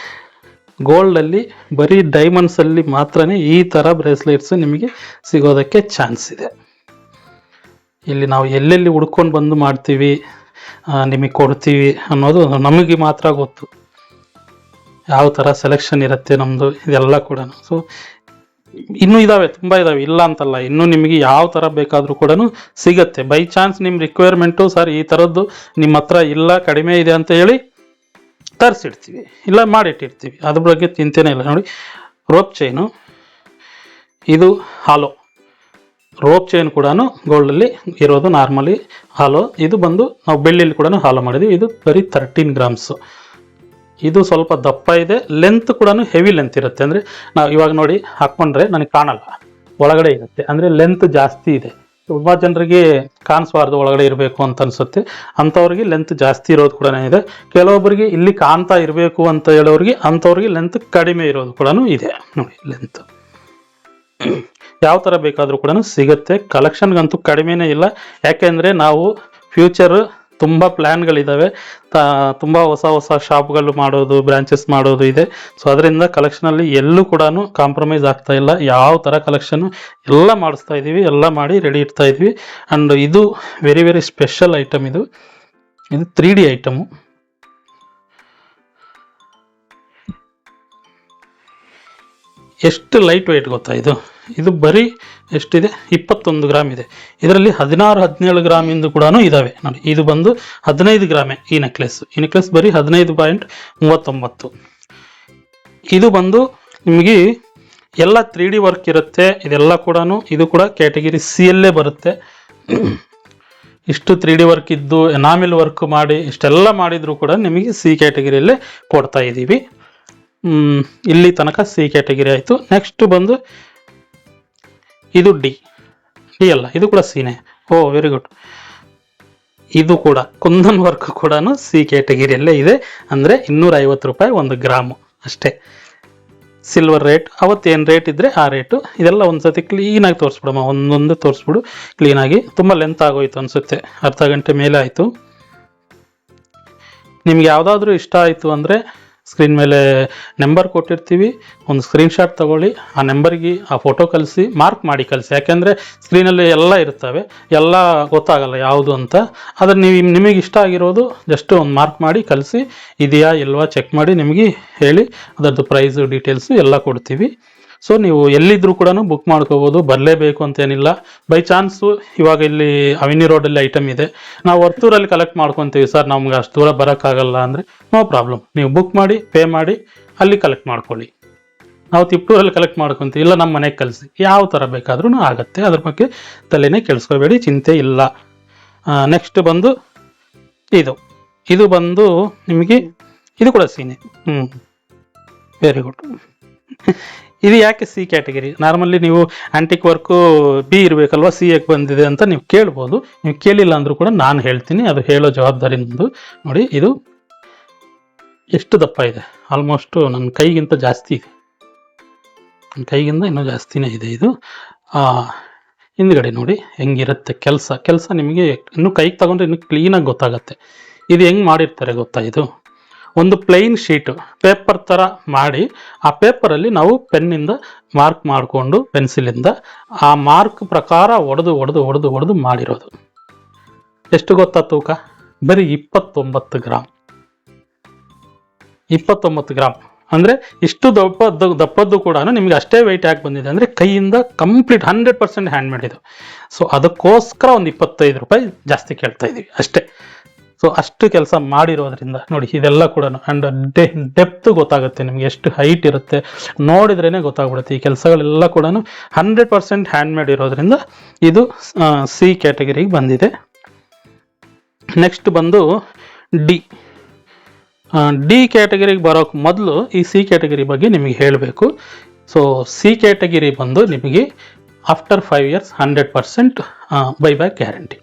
ಗೋಲ್ಡಲ್ಲಿ ಬರೀ ಡೈಮಂಡ್ಸಲ್ಲಿ ಮಾತ್ರನೇ ಈ ಥರ ಬ್ರೇಸ್ಲೆಟ್ಸ್ ನಿಮಗೆ ಸಿಗೋದಕ್ಕೆ ಚಾನ್ಸ್ ಇದೆ. ಇಲ್ಲಿ ನಾವು ಎಲ್ಲೆಲ್ಲಿ ಹುಡ್ಕೊಂಡು ಬಂದು ಮಾಡ್ತೀವಿ, ನಿಮಗೆ ಕೊಡ್ತೀವಿ ಅನ್ನೋದು ನಮಗೆ ಮಾತ್ರ ಗೊತ್ತು. ಯಾವ ಥರ ಸೆಲೆಕ್ಷನ್ ಇರುತ್ತೆ ನಮ್ಮದು, ಇದೆಲ್ಲ ಕೂಡ. ಸೊ ಇನ್ನೂ ಇದ್ದಾವೆ, ತುಂಬ ಇದ್ದಾವೆ, ಇಲ್ಲ ಅಂತಲ್ಲ. ಇನ್ನೂ ನಿಮಗೆ ಯಾವ ಥರ ಬೇಕಾದರೂ ಕೂಡ ಸಿಗುತ್ತೆ. ಬೈ ಚಾನ್ಸ್ ನಿಮ್ಮ ರಿಕ್ವೈರ್ಮೆಂಟು, ಸರ್ ಈ ಥರದ್ದು ನಿಮ್ಮ ಹತ್ರ ಇಲ್ಲ, ಕಡಿಮೆ ಇದೆ ಅಂತ ಹೇಳಿ ತರಿಸಿಡ್ತೀವಿ, ಇಲ್ಲ ಮಾಡಿಟ್ಟಿರ್ತೀವಿ. ಅದ್ರ ಬಗ್ಗೆ ಚಿಂತೆನೇ ಇಲ್ಲ. ನೋಡಿ, ರೋಪ್ ಚೈನು, ಇದು ಹಾಲೋ ರೋಪ್ ಚೈನ್ ಕೂಡ ಗೋಲ್ಡಲ್ಲಿ ಇರೋದು ನಾರ್ಮಲಿ ಹಾಲೋ. ಇದು ಬಂದು ನಾವು ಬೆಳ್ಳಿಲಿ ಕೂಡ ಹಾಲೋ ಮಾಡಿದ್ವಿ. ಇದು ಬರೀ 13 ಗ್ರಾಮ್ಸು. ಇದು ಸ್ವಲ್ಪ ದಪ್ಪ ಇದೆ, ಲೆಂತ್ ಕೂಡ ಹೆವಿ ಲೆಂತ್ ಇರುತ್ತೆ. ಅಂದರೆ ನಾವು ಇವಾಗ ನೋಡಿ ಹಾಕ್ಕೊಂಡ್ರೆ ನನಗೆ ಕಾಣಲ್ಲ, ಒಳಗಡೆ ಇರುತ್ತೆ. ಅಂದರೆ ಲೆಂತ್ ಜಾಸ್ತಿ ಇದೆ. ತುಂಬ ಜನರಿಗೆ ಕಾಣಿಸ್ಬಾರ್ದು, ಒಳಗಡೆ ಇರಬೇಕು ಅಂತ ಅನಿಸುತ್ತೆ. ಅಂಥವ್ರಿಗೆ ಲೆಂತ್ ಜಾಸ್ತಿ ಇರೋದು ಕೂಡ ಇದೆ. ಕೆಲವೊಬ್ಬರಿಗೆ ಇಲ್ಲಿ ಕಾಣ್ತಾ ಇರಬೇಕು ಅಂತ ಹೇಳೋರಿಗೆ, ಅಂಥವ್ರಿಗೆ ಲೆಂತ್ ಕಡಿಮೆ ಇರೋದು ಕೂಡ ಇದೆ. ನೋಡಿ ಲೆಂತ್ ಯಾವ ಥರ ಬೇಕಾದರೂ ಕೂಡ ಸಿಗುತ್ತೆ. ಕಲೆಕ್ಷನ್ಗಂತೂ ಕಡಿಮೆನೇ ಇಲ್ಲ. ಯಾಕೆಂದರೆ ನಾವು ಫ್ಯೂಚರ್ ತುಂಬ ಪ್ಲ್ಯಾನ್ಗಳಿದ್ದಾವೆ. ತುಂಬ ಹೊಸ ಶಾಪ್ಗಳು ಮಾಡೋದು, ಬ್ರಾಂಚಸ್ ಮಾಡೋದು ಇದೆ. ಸೊ ಅದರಿಂದ ಕಲೆಕ್ಷನಲ್ಲಿ ಎಲ್ಲೂ ಕೂಡ ಕಾಂಪ್ರಮೈಸ್ ಆಗ್ತಾ ಇಲ್ಲ. ಯಾವ ಥರ ಕಲೆಕ್ಷನ್ನು ಎಲ್ಲ ಮಾಡಿಸ್ತಾ ಇದ್ದೀವಿ, ಎಲ್ಲ ಮಾಡಿ ರೆಡಿ ಇಡ್ತಾ ಇದ್ವಿ. ಆ್ಯಂಡ್ ಇದು ವೆರಿ ವೆರಿ ಸ್ಪೆಷಲ್ ಐಟಮ್. ಇದು 3D ಐಟಮು. ಎಷ್ಟು ಲೈಟ್ ವೆಯ್ಟ್ ಗೊತ್ತಾ ಇದು ಬರೀ ಎಷ್ಟಿದೆ, 21 ಗ್ರಾಮ್ ಇದೆ. ಇದರಲ್ಲಿ 16-17 ಗ್ರಾಮಿಂದು ಕೂಡ ಇದ್ದಾವೆ ನೋಡಿ. ಇದು ಬಂದು 15 ಗ್ರಾಮೇ ಈ ನೆಕ್ಲೆಸ್ ಬರೀ 15.39. ಇದು ಬಂದು ನಿಮಗೆ ಎಲ್ಲ 3D ವರ್ಕ್ ಇರುತ್ತೆ. ಇದೆಲ್ಲ ಕೂಡ ಇದು ಕೂಡ ಕ್ಯಾಟಗಿರಿ ಸಿಯಲ್ಲೇ ಬರುತ್ತೆ. ಇಷ್ಟು 3D ವರ್ಕ್ ಇದ್ದು ಎನಾಮಿಲ್ ವರ್ಕ್ ಮಾಡಿ ಇಷ್ಟೆಲ್ಲ ಮಾಡಿದರೂ ಕೂಡ ನಿಮಗೆ ಸಿ ಕ್ಯಾಟಗಿರಿಯಲ್ಲೇ ಕೊಡ್ತಾ ಇದ್ದೀವಿ. ಇಲ್ಲಿ ತನಕ ಸಿ ಕ್ಯಾಟಗಿರಿ ಆಯಿತು. ನೆಕ್ಸ್ಟ್ ಬಂದು ಇದು ಡಿ ಅಲ್ಲ, ಇದು ಕೂಡ ಸಿನೇ. ಓ ವೆರಿ ಗುಡ್. ಇದು ಕೂಡ ಕುಂದನ್ ವರ್ಕ್ ಕೂಡ ಸಿ ಕ್ಯಾಟಗಿರಿಯಲ್ಲೇ ಇದೆ. ಅಂದರೆ 250 ರೂಪಾಯಿ 1 ಗ್ರಾಮು ಅಷ್ಟೇ. ಸಿಲ್ವರ್ ರೇಟ್ ಅವತ್ತೇನು ರೇಟ್ ಇದ್ದರೆ ಆ ರೇಟು. ಇದೆಲ್ಲ ಒಂದ್ಸತಿ ಕ್ಲೀನಾಗಿ ತೋರಿಸ್ಬಿಡಮ್ಮ, ಒಂದೊಂದು ತೋರಿಸ್ಬಿಡು ಕ್ಲೀನಾಗಿ. ತುಂಬ ಲೆಂತ್ ಆಗೋಯ್ತು ಅನಿಸುತ್ತೆ, ಅರ್ಧ ಗಂಟೆ ಮೇಲೆ ಆಯಿತು. ನಿಮ್ಗೆ ಯಾವುದಾದ್ರೂ ಇಷ್ಟ ಆಯಿತು ಅಂದರೆ ಸ್ಕ್ರೀನ್ ಮೇಲೆ ನಂಬರ್ ಕೊಟ್ಟಿರ್ತೀವಿ, ಒಂದು ಸ್ಕ್ರೀನ್ಶಾಟ್ ತೊಗೊಳ್ಳಿ, ಆ ನಂಬರ್ಗೆ ಆ ಫೋಟೋ ಕಳಿಸಿ, ಮಾರ್ಕ್ ಮಾಡಿ ಕಳಿಸಿ. ಯಾಕೆಂದರೆ ಸ್ಕ್ರೀನಲ್ಲಿ ಎಲ್ಲ ಇರ್ತವೆ, ಎಲ್ಲ ಗೊತ್ತಾಗಲ್ಲ ಯಾವುದು ಅಂತ. ಆದರೆ ನಿಮಗೆ ಇಷ್ಟ ಆಗಿರೋದು ಜಸ್ಟ್ ಒಂದು ಮಾರ್ಕ್ ಮಾಡಿ ಕಳಿಸಿ, ಇದೆಯಾ ಇಲ್ವಾ ಚೆಕ್ ಮಾಡಿ ನಿಮಗೆ ಹೇಳಿ ಅದರದ್ದು ಪ್ರೈಸು ಡೀಟೇಲ್ಸು ಎಲ್ಲ ಕೊಡ್ತೀವಿ. ಸೊ ನೀವು ಎಲ್ಲಿದ್ದರೂ ಕೂಡ ಬುಕ್ ಮಾಡ್ಕೋಬೋದು, ಬರಲೇಬೇಕು ಅಂತೇನಿಲ್ಲ. ಬೈ ಚಾನ್ಸು ಇವಾಗ ಇಲ್ಲಿ ಅವಿನಿ ರೋಡಲ್ಲಿ ಐಟಮ್ ಇದೆ, ನಾವು ವರ್ತೂರಲ್ಲಿ ಕಲೆಕ್ಟ್ ಮಾಡ್ಕೊತೀವಿ ಸರ್, ನಮ್ಗೆ ಅಷ್ಟು ದೂರ ಬರೋಕ್ಕಾಗಲ್ಲ ಅಂದರೆ ನೋ ಪ್ರಾಬ್ಲಮ್, ನೀವು ಬುಕ್ ಮಾಡಿ ಪೇ ಮಾಡಿ ಅಲ್ಲಿ ಕಲೆಕ್ಟ್ ಮಾಡ್ಕೊಳ್ಳಿ. ನಾವು ತಿಪ್ಟೂರಲ್ಲಿ ಕಲೆಕ್ಟ್ ಮಾಡ್ಕೊತೀವಿ, ಇಲ್ಲ ನಮ್ಮ ಮನೆಗೆ ಕಳಿಸಿ, ಯಾವ ಥರ ಬೇಕಾದ್ರೂ ಆಗುತ್ತೆ. ಅದ್ರ ಬಗ್ಗೆ ತಲೆನೇ ಕೆಡಿಸ್ಕೋಬೇಡಿ, ಚಿಂತೆ ಇಲ್ಲ. ನೆಕ್ಸ್ಟ್ ಬಂದು ಇದು ಬಂದು ನಿಮಗೆ ಇದು ಕೂಡ ಸೀನೆ. Very good. ಇದು ಯಾಕೆ ಸಿ ಕ್ಯಾಟಗರಿ? ನಾರ್ಮಲಿ ನೀವು ಆಂಟಿಕ್ ವರ್ಕು ಬಿ ಇರಬೇಕಲ್ವ, ಸಿ ಯಾಕೆ ಬಂದಿದೆ ಅಂತ ನೀವು ಕೇಳ್ಬೋದು. ನೀವು ಕೇಳಿಲ್ಲ ಅಂದರೂ ಕೂಡ ನಾನು ಹೇಳ್ತೀನಿ, ಅದು ಹೇಳೋ ಜವಾಬ್ದಾರಿ ನಂದು. ನೋಡಿ ಇದು ಎಷ್ಟು ದಪ್ಪ ಇದೆ, ಆಲ್ಮೋಸ್ಟು ನನ್ನ ಕೈಗಿಂತ ಜಾಸ್ತಿ ಇದೆ, ನನ್ನ ಕೈಗಿಂತ ಇನ್ನೂ ಜಾಸ್ತಿನೇ ಇದೆ ಇದು. ಹಿಂದ್ಗಡೆ ನೋಡಿ ಹೆಂಗಿರುತ್ತೆ ಕೆಲಸ ನಿಮಗೆ ಇನ್ನೂ ಕೈಗೆ ತಗೊಂಡ್ರೆ ಇನ್ನೂ ಕ್ಲೀನಾಗಿ ಗೊತ್ತಾಗತ್ತೆ. ಇದು ಹೆಂಗೆ ಮಾಡಿರ್ತಾರೆ ಗೊತ್ತಾ? ಇದು ಒಂದು ಪ್ಲೈನ್ ಶೀಟು ಪೇಪರ್ ಥರ ಮಾಡಿ, ಆ ಪೇಪರಲ್ಲಿ ನಾವು ಪೆನ್ನಿಂದ ಮಾರ್ಕ್ ಮಾಡಿಕೊಂಡು ಪೆನ್ಸಿಲಿಂದ ಆ ಮಾರ್ಕ್ ಪ್ರಕಾರ ಒಡೆದು ಮಾಡಿರೋದು. ಎಷ್ಟು ಗೊತ್ತಾ ತೂಕ? ಬರೀ 29 ಗ್ರಾಮ್. 29 ಗ್ರಾಮ್ ಅಂದರೆ ಇಷ್ಟು ದಪ್ಪದ್ದು ಕೂಡ ನಿಮಗೆ ಅಷ್ಟೇ ವೆಯ್ಟ್ ಯಾಕೆ ಬಂದಿದೆ ಅಂದರೆ ಕೈಯಿಂದ ಕಂಪ್ಲೀಟ್ 100% ಹ್ಯಾಂಡ್ ಮೇಡ್ ಇದು. ಸೊ ಅದಕ್ಕೋಸ್ಕರ ಒಂದು 25 ರೂಪಾಯಿ ಜಾಸ್ತಿ ಕೇಳ್ತಾ ಇದ್ದೀವಿ ಅಷ್ಟೇ. ಸೊ ಅಷ್ಟು ಕೆಲಸ ಮಾಡಿರೋದ್ರಿಂದ ನೋಡಿ ಇದೆಲ್ಲ ಕೂಡ ಆ್ಯಂಡ್ ಡೆಪ್ತ್ ಗೊತ್ತಾಗುತ್ತೆ ನಿಮಗೆ, ಎಷ್ಟು ಹೈಟ್ ಇರುತ್ತೆ ನೋಡಿದ್ರೇ ಗೊತ್ತಾಗ್ಬಿಡುತ್ತೆ. ಈ ಕೆಲಸಗಳೆಲ್ಲ ಕೂಡ 100% ಹ್ಯಾಂಡ್ ಮೇಡ್ ಇರೋದ್ರಿಂದ ಇದು ಸಿ ಕ್ಯಾಟಗರಿಗೆ ಬಂದಿದೆ. ನೆಕ್ಸ್ಟ್ ಬಂದು ಡಿ ಕ್ಯಾಟಗರಿಗೆ ಬರೋಕ್ಕೆ ಮೊದಲು ಈ ಸಿ ಕ್ಯಾಟಗರಿ ಬಗ್ಗೆ ನಿಮಗೆ ಹೇಳಬೇಕು. ಸೊ ಸಿ ಕ್ಯಾಟಗರಿ ಬಂದು ನಿಮಗೆ after 5 years 100% buyback guarantee.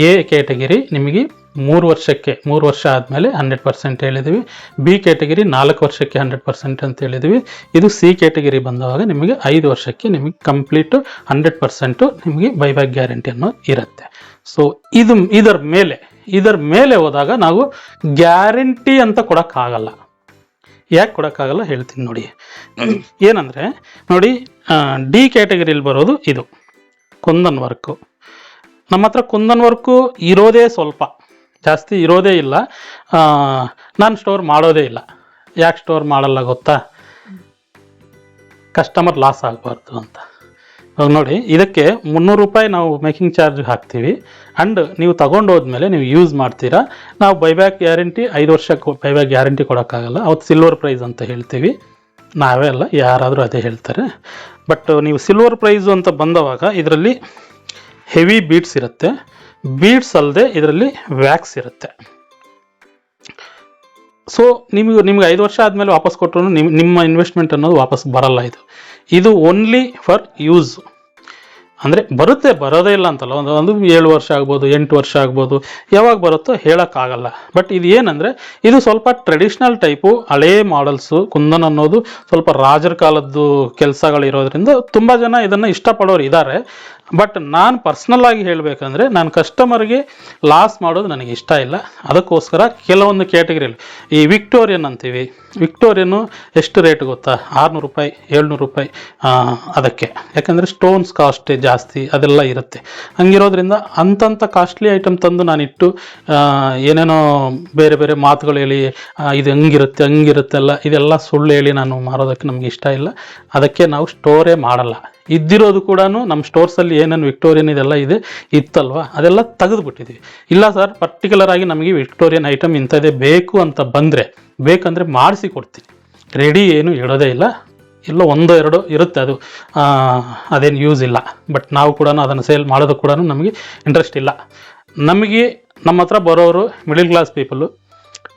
A category ನಿಮಗೆ 3 ವರ್ಷ ಆದಮೇಲೆ 100% ಹೇಳಿದ್ದೀವಿ. ಬಿ ಕ್ಯಾಟಗರಿ 4 ವರ್ಷಕ್ಕೆ 100% ಅಂತ ಹೇಳಿದ್ದೀವಿ. ಇದು ಸಿ ಕ್ಯಾಟಗರಿ ಬಂದವಾಗ ನಿಮಗೆ 5 ವರ್ಷಕ್ಕೆ ನಿಮಗೆ ಕಂಪ್ಲೀಟು 100% ನಿಮಗೆ ಬೈಬ್ಯಾಕ್ ಗ್ಯಾರಂಟಿ ಅನ್ನೋದು ಇರುತ್ತೆ. ಸೊ ಇದರ ಮೇಲೆ ಹೋದಾಗ ನಾವು ಗ್ಯಾರಂಟಿ ಅಂತ ಕೊಡೋಕ್ಕಾಗಲ್ಲ. ಯಾಕೆ ಕೊಡೋಕ್ಕಾಗಲ್ಲ ಹೇಳ್ತೀನಿ ನೋಡಿ. ಏನಂದರೆ ನೋಡಿ, ಡಿ ಕ್ಯಾಟಗರಿಲಿ ಬರೋದು ಇದು ಕುಂದನ್ ವರ್ಕು. ನಮ್ಮ ಹತ್ರ ಕುಂದನ್ ವರ್ಕು ಇರೋದೇ ಸ್ವಲ್ಪ, ಜಾಸ್ತಿ ಇರೋದೇ ಇಲ್ಲ. ನಾನು ಸ್ಟೋರ್ ಮಾಡೋದೇ ಇಲ್ಲ. ಯಾಕೆ ಸ್ಟೋರ್ ಮಾಡಲ್ಲ ಗೊತ್ತಾ? ಕಸ್ಟಮರ್ ಲಾಸ್ ಆಗಬಾರ್ದು ಅಂತ. ಇವಾಗ ನೋಡಿ, ಇದಕ್ಕೆ 300 ರೂಪಾಯಿ ನಾವು ಮೇಕಿಂಗ್ ಚಾರ್ಜ್ ಹಾಕ್ತೀವಿ. ಆ್ಯಂಡ್ ನೀವು ತಗೊಂಡು ಹೋದ್ಮೇಲೆ ನೀವು ಯೂಸ್ ಮಾಡ್ತೀರಾ. ನಾವು ಬೈಬ್ಯಾಕ್ ಗ್ಯಾರಂಟಿ 5 ವರ್ಷಕ್ಕೆ ಬೈಬ್ಯಾಕ್ ಗ್ಯಾರಂಟಿ ಕೊಡೋಕ್ಕಾಗಲ್ಲ. ಅವತ್ತು ಸಿಲ್ವರ್ ಪ್ರೈಸ್ ಅಂತ ಹೇಳ್ತೀವಿ, ನಾವೇ ಅಲ್ಲ ಯಾರಾದರೂ ಅದೇ ಹೇಳ್ತಾರೆ. ಬಟ್ ನೀವು ಸಿಲ್ವರ್ ಪ್ರೈಸು ಅಂತ ಬಂದವಾಗ ಇದರಲ್ಲಿ ಹೆವಿ ಬೀಡ್ಸ್ ಇರುತ್ತೆ. ಬೀಡ್ಸ್ ಅಲ್ಲದೆ ಇದರಲ್ಲಿ ವ್ಯಾಕ್ಸ್ ಇರುತ್ತೆ. ಸೊ ನಿಮ್ಗೆ 5 ವರ್ಷ ಆದಮೇಲೆ ವಾಪಸ್ ಕೊಟ್ಟರು ನಿಮ್ಮ ಇನ್ವೆಸ್ಟ್ಮೆಂಟ್ ಅನ್ನೋದು ವಾಪಸ್ ಬರಲ್ಲ. ಇದು ಓನ್ಲಿ ಫಾರ್ ಯೂಸ್. ಅಂದರೆ ಬರೋದೇ ಇಲ್ಲ ಅಂತಲ್ಲ, ಒಂದು 7 ವರ್ಷ ಆಗ್ಬೋದು, 8 ವರ್ಷ ಆಗ್ಬೋದು, ಯಾವಾಗ ಬರುತ್ತೋ ಹೇಳೋಕ್ಕಾಗಲ್ಲ. ಬಟ್ ಇದು ಏನಂದರೆ ಇದು ಸ್ವಲ್ಪ ಟ್ರೆಡಿಷ್ನಲ್ ಟೈಪು, ಹಳೇ ಮಾಡಲ್ಸು. ಕುಂದನ್ ಅನ್ನೋದು ಸ್ವಲ್ಪ ರಾಜರ ಕಾಲದ್ದು ಕೆಲಸಗಳಿರೋದ್ರಿಂದ ತುಂಬ ಜನ ಇದನ್ನು ಇಷ್ಟಪಡೋರು ಇದ್ದಾರೆ. ಬಟ್ ನಾನು ಪರ್ಸ್ನಲ್ ಆಗಿ ಹೇಳಬೇಕಂದ್ರೆ ನಾನು ಕಸ್ಟಮರ್ಗೆ ಲಾಸ್ ಮಾಡೋದು ನನಗೆ ಇಷ್ಟ ಇಲ್ಲ. ಅದಕ್ಕೋಸ್ಕರ ಕೆಲವೊಂದು ಕ್ಯಾಟಗರಿಯಲ್ಲಿ ಈ ವಿಕ್ಟೋರಿಯನ್ ಅಂತೀವಿ. ವಿಕ್ಟೋರಿಯನ್ನು ಎಷ್ಟು ರೇಟ್ ಗೊತ್ತಾ? 600 ರೂಪಾಯಿ 700 ರೂಪಾಯಿ ಅದಕ್ಕೆ. ಯಾಕಂದರೆ ಸ್ಟೋನ್ಸ್ ಕಾಸ್ಟ್ ಜಾಸ್ತಿ ಅದೆಲ್ಲ ಇರುತ್ತೆ. ಹಂಗಿರೋದ್ರಿಂದ ಅಂಥ ಕಾಸ್ಟ್ಲಿ ಐಟಮ್ ತಂದು ನಾನಿಟ್ಟು ಏನೇನೋ ಬೇರೆ ಮಾತುಗಳು ಹೇಳಿ ಇದು ಹಂಗಿರುತ್ತೆಲ್ಲ ಇದೆಲ್ಲ ಸುಳ್ಳು ಹೇಳಿ ನಾನು ಮಾರೋದಕ್ಕೆ ನಮಗೆ ಇಷ್ಟ ಇಲ್ಲ. ಅದಕ್ಕೆ ನಾವು ಸ್ಟೋರೇ ಮಾಡಲ್ಲ. ಇದ್ದಿರೋದು ಕೂಡ ನಮ್ಮ ಸ್ಟೋರ್ಸಲ್ಲಿ ಏನೇನು ವಿಕ್ಟೋರಿಯನ್ ಇದೆಲ್ಲ ಇತ್ತಲ್ವ ಅದೆಲ್ಲ ತೆಗೆದುಬಿಟ್ಟಿದ್ದೀವಿ. ಇಲ್ಲ ಸರ್, ಪರ್ಟಿಕ್ಯುಲರ್ ಆಗಿ ನಮಗೆ ವಿಕ್ಟೋರಿಯನ್ ಐಟಮ್ ಇಂಥದ್ದೇ ಬೇಕು ಅಂತ ಬೇಕಂದರೆ ಮಾಡಿಸಿ ಕೊಡ್ತೀನಿ. ರೆಡಿ ಏನು ಇಡೋದೇ ಇಲ್ಲ. ಎಲ್ಲೋ 1-2 ಇರುತ್ತೆ, ಅದೇನು ಯೂಸ್ ಇಲ್ಲ. ಬಟ್ ನಾವು ಕೂಡ ಅದನ್ನು ಸೇಲ್ ಮಾಡೋದಕ್ಕೆ ಕೂಡ ನಮಗೆ ಇಂಟ್ರೆಸ್ಟ್ ಇಲ್ಲ. ನಮ್ಮ ಹತ್ರ ಬರೋರು middle class people,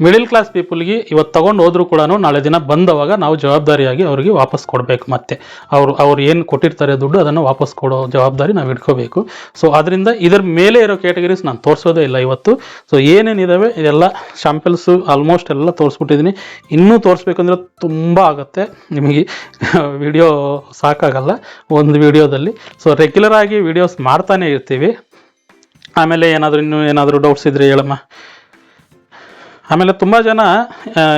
middle class ಪೀಪಲ್ಗೆ ಇವತ್ತು ತೊಗೊಂಡು ಹೋದ್ರು ಕೂಡ ನಾಳೆ ದಿನ ಬಂದವಾಗ ನಾವು ಜವಾಬ್ದಾರಿಯಾಗಿ ಅವ್ರಿಗೆ ವಾಪಸ್ ಕೊಡಬೇಕು. ಮತ್ತೆ ಅವ್ರು ಏನು ಕೊಟ್ಟಿರ್ತಾರೆ ದುಡ್ಡು ಅದನ್ನು ವಾಪಸ್ ಕೊಡೋ ಜವಾಬ್ದಾರಿ ನಾವು ಇಟ್ಕೋಬೇಕು. ಸೊ ಅದರಿಂದ ಇದರ ಮೇಲೆ ಇರೋ ಕ್ಯಾಟಗರೀಸ್ ನಾನು ತೋರಿಸೋದೇ ಇಲ್ಲ ಇವತ್ತು. ಸೊ ಏನೇನಿದಾವೆ ಇದೆಲ್ಲ ಶಾಂಪಲ್ಸು ಆಲ್ಮೋಸ್ಟ್ ಎಲ್ಲ ತೋರಿಸ್ಬಿಟ್ಟಿದ್ದೀನಿ. ಇನ್ನೂ ತೋರಿಸ್ಬೇಕಂದ್ರೆ ತುಂಬ ಆಗುತ್ತೆ, ನಿಮಗೆ ವಿಡಿಯೋ ಸಾಕಾಗಲ್ಲ ಒಂದು ವಿಡಿಯೋದಲ್ಲಿ. ಸೊ ರೆಗ್ಯುಲರ್ ಆಗಿ ವಿಡಿಯೋಸ್ ಮಾಡ್ತಾನೆ ಇರ್ತೀವಿ. ಆಮೇಲೆ ಇನ್ನೂ ಏನಾದರೂ ಡೌಟ್ಸ್ ಇದ್ರೆ ಹೇಳಮ್ಮ. ಆಮೇಲೆ ತುಂಬ ಜನ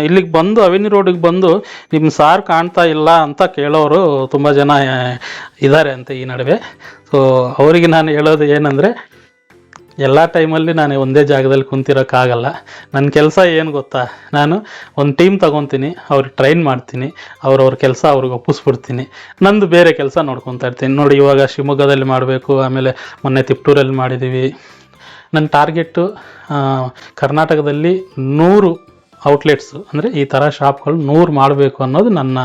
ಇಲ್ಲಿಗೆ ಬಂದು ಅವೆನ್ಯೂ ರೋಡಿಗೆ ಬಂದು ನಿಮ್ಮ ಸಾರ್ ಕಾಣ್ತಾ ಇಲ್ಲ ಅಂತ ಕೇಳೋರು ತುಂಬ ಜನ ಇದ್ದಾರೆ ಅಂತ ಈ ನಡುವೆ. ಸೊ ಅವರಿಗೆ ನಾನು ಹೇಳೋದು ಏನಂದರೆ, ಎಲ್ಲ ಟೈಮಲ್ಲಿ ನಾನು ಒಂದೇ ಜಾಗದಲ್ಲಿ ಕುಂತಿರೋಕ್ಕಾಗಲ್ಲ. ನನ್ನ ಕೆಲಸ ಏನು ಗೊತ್ತಾ, ನಾನು ಒಂದು ಟೀಮ್ ತೊಗೊತೀನಿ, ಅವ್ರಿಗೆ ಟ್ರೈನ್ ಮಾಡ್ತೀನಿ, ಅವ್ರವ್ರ ಕೆಲಸ ಅವ್ರಿಗೆ ಒಪ್ಪಿಸ್ಬಿಡ್ತೀನಿ, ನಂದು ಬೇರೆ ಕೆಲಸ ನೋಡ್ಕೊತಾ ಇರ್ತೀನಿ. ನೋಡಿ ಇವಾಗ ಶಿವಮೊಗ್ಗದಲ್ಲಿ ಮಾಡಬೇಕು, ಆಮೇಲೆ ಮೊನ್ನೆ ತಿಪ್ಟೂರಲ್ಲಿ ಮಾಡಿದ್ದೀವಿ. ನನ್ನ ಟಾರ್ಗೆಟು ಕರ್ನಾಟಕದಲ್ಲಿ 100 ಔಟ್ಲೆಟ್ಸು ಅಂದರೆ ಈ ಥರ ಶಾಪ್ಗಳು 100 ಮಾಡಬೇಕು ಅನ್ನೋದು ನನ್ನ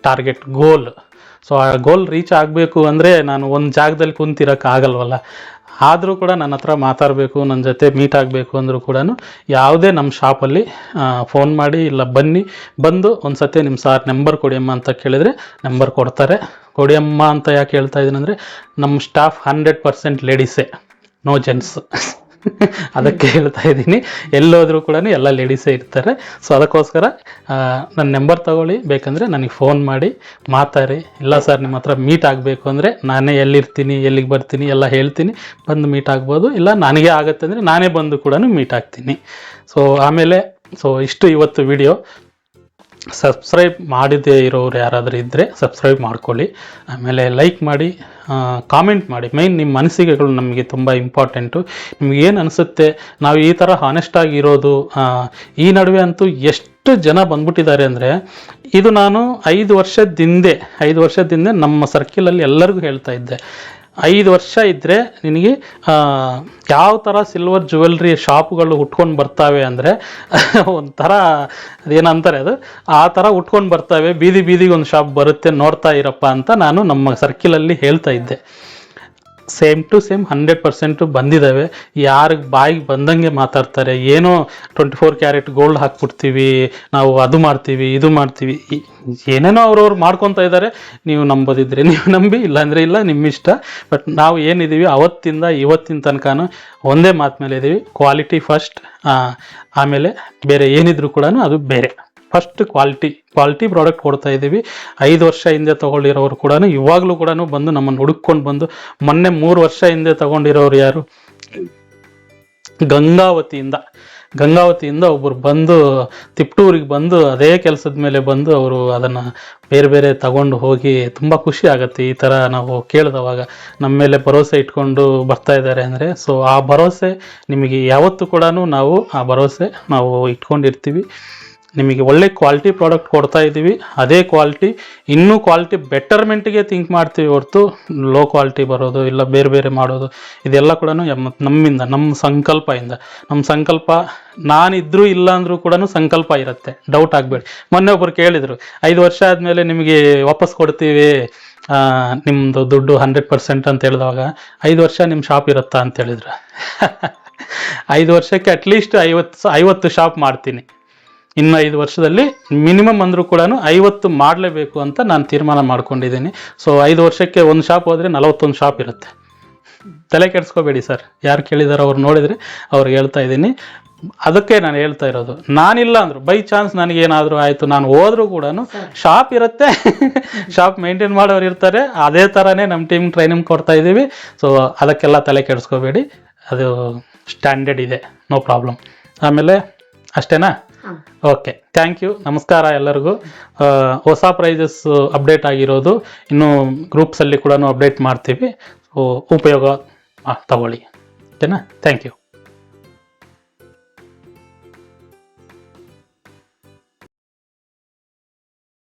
ಟಾರ್ಗೆಟ್ ಗೋಲ್. ಸೊ ಆ ಗೋಲ್ ರೀಚ್ ಆಗಬೇಕು ಅಂದರೆ ನಾನು ಒಂದು ಜಾಗದಲ್ಲಿ ಕುಂತಿರೋಕ್ಕಾಗಲ್ವಲ್ಲ. ಆದರೂ ಕೂಡ ನನ್ನ ಹತ್ರ ಮಾತಾಡಬೇಕು, ನನ್ನ ಜೊತೆ ಮೀಟ್ ಆಗಬೇಕು ಅಂದರೂ ಕೂಡ ಯಾವುದೇ ನಮ್ಮ ಶಾಪಲ್ಲಿ ಫೋನ್ ಮಾಡಿ ಇಲ್ಲ ಬಂದು ಒಂದು ಸತಿ ನಿಮ್ಮ ಸಾರ್ ನಂಬರ್ ಕೊಡಿಯಮ್ಮ ಅಂತ ಕೇಳಿದರೆ ನಂಬರ್ ಕೊಡ್ತಾರೆ. ಕೊಡಿಯಮ್ಮ ಅಂತ ಯಾಕೆ ಹೇಳ್ತಾ ಇದ್ದೀನಿ ಅಂದರೆ, ನಮ್ಮ ಸ್ಟಾಫ್ 100% ಲೇಡೀಸೇ, ನೋ ಜೆಂಟ್ಸ್. ಅದಕ್ಕೆ ಹೇಳ್ತಾ ಇದ್ದೀನಿ. ಎಲ್ಲೋದ್ರೂ ಕೂಡ ಎಲ್ಲ ಲೇಡೀಸೇ ಇರ್ತಾರೆ. ಸೊ ಅದಕ್ಕೋಸ್ಕರ ನನ್ನ ನಂಬರ್ ತಗೊಳ್ಳಿ, ಬೇಕಂದರೆ ನನಗೆ ಫೋನ್ ಮಾಡಿ ಮಾತಾಡಿ. ಇಲ್ಲ ಸರ್ ನಿಮ್ಮ ಹತ್ರ ಮೀಟ್ ಆಗಬೇಕು ಅಂದರೆ ನಾನೇ ಎಲ್ಲಿರ್ತೀನಿ, ಎಲ್ಲಿಗೆ ಬರ್ತೀನಿ ಎಲ್ಲ ಹೇಳ್ತೀನಿ, ಬಂದು ಮೀಟ್ ಆಗ್ಬೋದು. ಇಲ್ಲ ನನಗೆ ಆಗುತ್ತೆ ಅಂದರೆ ನಾನೇ ಬಂದು ಕೂಡ ಮೀಟ್ ಆಗ್ತೀನಿ. ಸೊ ಆಮೇಲೆ ಇಷ್ಟು ಇವತ್ತು ವಿಡಿಯೋ. ಸಬ್ಸ್ಕ್ರೈಬ್ ಮಾಡದೇ ಇರೋರು ಯಾರಾದರೂ ಇದ್ದರೆ ಸಬ್ಸ್ಕ್ರೈಬ್ ಮಾಡ್ಕೊಳ್ಳಿ. ಆಮೇಲೆ ಲೈಕ್ ಮಾಡಿ, ಕಾಮೆಂಟ್ ಮಾಡಿ. ಮೈನ್ ನಿಮ್ಮ ಅನಿಸಿಕೆಗಳು ನಮಗೆ ತುಂಬ ಇಂಪಾರ್ಟೆಂಟು. ನಿಮಗೇನು ಅನಿಸುತ್ತೆ, ನಾವು ಈ ಥರ ಹಾನೆಸ್ಟಾಗಿರೋದು. ಈ ನಡುವೆ ಅಂತೂ ಎಷ್ಟು ಜನ ಬಂದ್ಬಿಟ್ಟಿದ್ದಾರೆ ಅಂದರೆ, ಇದು ನಾನು 5 ವರ್ಷದ ಹಿಂದೆ ನಮ್ಮ ಸರ್ಕಿಲಲ್ಲಿ ಎಲ್ಲರಿಗೂ ಹೇಳ್ತಾ ಇದ್ದೆ, 5 ವರ್ಷ ಇದ್ದರೆ ನಿನಗೆ ಯಾವ ಥರ ಸಿಲ್ವರ್ ಜ್ಯುವೆಲ್ರಿ ಶಾಪ್ಗಳು ಹುಟ್ಕೊಂಡು ಬರ್ತಾವೆ ಅಂದರೆ, ಒಂಥರ ಅದೇನಂತಾರೆ ಅದು, ಆ ಥರ ಹುಟ್ಕೊಂಡು ಬರ್ತಾವೆ, ಬೀದಿಗೆ ಒಂದು ಶಾಪ್ ಬರುತ್ತೆ, ನೋಡ್ತಾ ಇರಪ್ಪ ಅಂತ ನಾನು ನಮ್ಮ ಸರ್ಕಿಲಲ್ಲಿ ಹೇಳ್ತಾ ಇದ್ದೆ. ಸೇಮ್ ಟು ಸೇಮ್ 100% ಬಂದಿದ್ದಾವೆ. ಯಾರಿಗೆ ಬಾಯಿಗೆ ಬಂದಂಗೆ ಮಾತಾಡ್ತಾರೆ. ಏನೋ 24 ಕ್ಯಾರೆಟ್ ಗೋಲ್ಡ್ ಹಾಕ್ಬಿಡ್ತೀವಿ ನಾವು, ಅದು ಮಾಡ್ತೀವಿ ಇದು ಮಾಡ್ತೀವಿ, ಏನೇನೋ ಅವ್ರವ್ರು ಮಾಡ್ಕೊತಾ ಇದ್ದಾರೆ. ನೀವು ನಂಬೋದಿದ್ರೆ ನೀವು ನಂಬಿ, ಇಲ್ಲಾಂದರೆ ಇಲ್ಲ, ನಿಮ್ಮ ಇಷ್ಟ. ಬಟ್ ನಾವು ಏನಿದ್ದೀವಿ ಅವತ್ತಿಂದ ಇವತ್ತಿನ ತನಕನೂ ಒಂದೇ ಮಾತು ಮೇಲೆ ಇದ್ದೀವಿ, ಕ್ವಾಲಿಟಿ ಫಸ್ಟ್. ಆಮೇಲೆ ಬೇರೆ ಏನಿದ್ರು ಕೂಡ ಅದು ಬೇರೆ. ಫಸ್ಟ್ ಕ್ವಾಲಿಟಿ ಪ್ರಾಡಕ್ಟ್ ಕೊಡ್ತಾ ಇದ್ದೀವಿ. 5 ವರ್ಷ ಹಿಂದೆ ತೊಗೊಂಡಿರೋರು ಕೂಡ ಇವಾಗಲೂ ಕೂಡ ಬಂದು ನಮ್ಮನ್ನು ಹುಡುಕೊಂಡು ಬಂದು, ಮೊನ್ನೆ 3 ವರ್ಷ ಹಿಂದೆ ತೊಗೊಂಡಿರೋರು ಯಾರು, ಗಂಗಾವತಿಯಿಂದ ಒಬ್ಬರು ಬಂದು ತಿಪ್ಟೂರಿಗೆ ಬಂದು ಅದೇ ಕೆಲಸದ ಮೇಲೆ ಬಂದು ಅವರು ಅದನ್ನು ಬೇರೆ ತಗೊಂಡು ಹೋಗಿ ತುಂಬ ಖುಷಿ ಆಗುತ್ತೆ. ಈ ಥರ ನಾವು ಕೇಳಿದವಾಗ ನಮ್ಮ ಮೇಲೆ ಭರವಸೆ ಇಟ್ಕೊಂಡು ಬರ್ತಾ ಇದ್ದಾರೆ ಅಂದರೆ, ಸೊ ಆ ಭರವಸೆ ನಿಮಗೆ ಯಾವತ್ತೂ ಕೂಡ ನಾವು ಆ ಭರವಸೆ ನಾವು ಇಟ್ಕೊಂಡಿರ್ತೀವಿ. ನಿಮಗೆ ಒಳ್ಳೆ ಕ್ವಾಲಿಟಿ ಪ್ರಾಡಕ್ಟ್ ಕೊಡ್ತಾ ಇದ್ದೀವಿ. ಅದೇ ಕ್ವಾಲಿಟಿ ಇನ್ನೂ ಕ್ವಾಲಿಟಿ ಬೆಟರ್ಮೆಂಟ್ಗೆ ಥಿಂಕ್ ಮಾಡ್ತೀವಿ ಹೊರತು ಲೋ ಕ್ವಾಲಿಟಿ ಬರೋದು ಇಲ್ಲ ಬೇರೆ ಮಾಡೋದು ಇದೆಲ್ಲ ಕೂಡ ನಮ್ಮಿಂದ, ನಮ್ಮ ಸಂಕಲ್ಪ ನಾನಿದ್ರೂ ಇಲ್ಲ ಅಂದರೂ ಕೂಡ ಸಂಕಲ್ಪ ಇರುತ್ತೆ, ಡೌಟ್ ಆಗಬೇಡಿ. ಮೊನ್ನೆ ಒಬ್ಬರು ಕೇಳಿದರು, 5 ವರ್ಷ ಆದಮೇಲೆ ನಿಮಗೆ ವಾಪಸ್ ಕೊಡ್ತೀವಿ ನಿಮ್ಮದು ದುಡ್ಡು 100% ಅಂತ ಹೇಳಿದವಾಗ, 5 ವರ್ಷ ನಿಮ್ಮ ಶಾಪ್ ಇರುತ್ತಾ ಅಂತ ಹೇಳಿದ್ರು. 5 ವರ್ಷಕ್ಕೆ ಅಟ್ಲೀಸ್ಟ್ 50 ಶಾಪ್ ಮಾಡ್ತೀನಿ. ಇನ್ನು 5 ವರ್ಷದಲ್ಲಿ ಮಿನಿಮಮ್ ಅಂದರೂ ಕೂಡ 50 ಮಾಡಲೇಬೇಕು ಅಂತ ನಾನು ತೀರ್ಮಾನ ಮಾಡ್ಕೊಂಡಿದ್ದೀನಿ. ಸೊ 5 ವರ್ಷಕ್ಕೆ ಒಂದು ಶಾಪ್ ಹೋದರೆ 41 ಶಾಪ್ ಇರುತ್ತೆ. ತಲೆ ಕೆಡಿಸ್ಕೋಬೇಡಿ ಸರ್, ಯಾರು ಕೇಳಿದಾರೋ ಅವ್ರು ನೋಡಿದರೆ ಅವ್ರಿಗೆ ಹೇಳ್ತಾ ಇದ್ದೀನಿ. ಅದಕ್ಕೆ ನಾನು ಹೇಳ್ತಾ ಇರೋದು, ನಾನಿಲ್ಲ ಅಂದರು ಬೈ ಚಾನ್ಸ್ ನನಗೇನಾದರೂ ಆಯಿತು, ನಾನು ಹೋದ್ರೂ ಕೂಡ ಶಾಪ್ ಇರುತ್ತೆ, ಶಾಪ್ ಮೇಂಟೈನ್ ಮಾಡೋರು ಇರ್ತಾರೆ. ಅದೇ ಥರನೇ ನಮ್ಮ ಟೀಮ್ ಟ್ರೈನಿಂಗ್ ಕೊಡ್ತಾ ಇದ್ದೀವಿ. ಸೊ ಅದಕ್ಕೆಲ್ಲ ತಲೆ ಕೆಡಿಸ್ಕೋಬೇಡಿ, ಅದು ಸ್ಟ್ಯಾಂಡರ್ಡ್ ಇದೆ, ನೋ ಪ್ರಾಬ್ಲಮ್. ಆಮೇಲೆ ಅಷ್ಟೇನಾ? ಓಕೆ, ಥ್ಯಾಂಕ್ ಯು, ನಮಸ್ಕಾರ ಎಲ್ಲರಿಗೂ. ಹೊಸ ಪ್ರೈಸಸ್ ಅಪ್ಡೇಟ್ ಆಗಿರೋದು, ಇನ್ನು ಗ್ರೂಪ್ಸಲ್ಲಿ ಕೂಡ ಅಪ್ಡೇಟ್ ಮಾಡ್ತೀವಿ. ಸೊ ಉಪಯೋಗ ತಗೊಳ್ಳಿ, ಓಕೆನಾ? Thank you.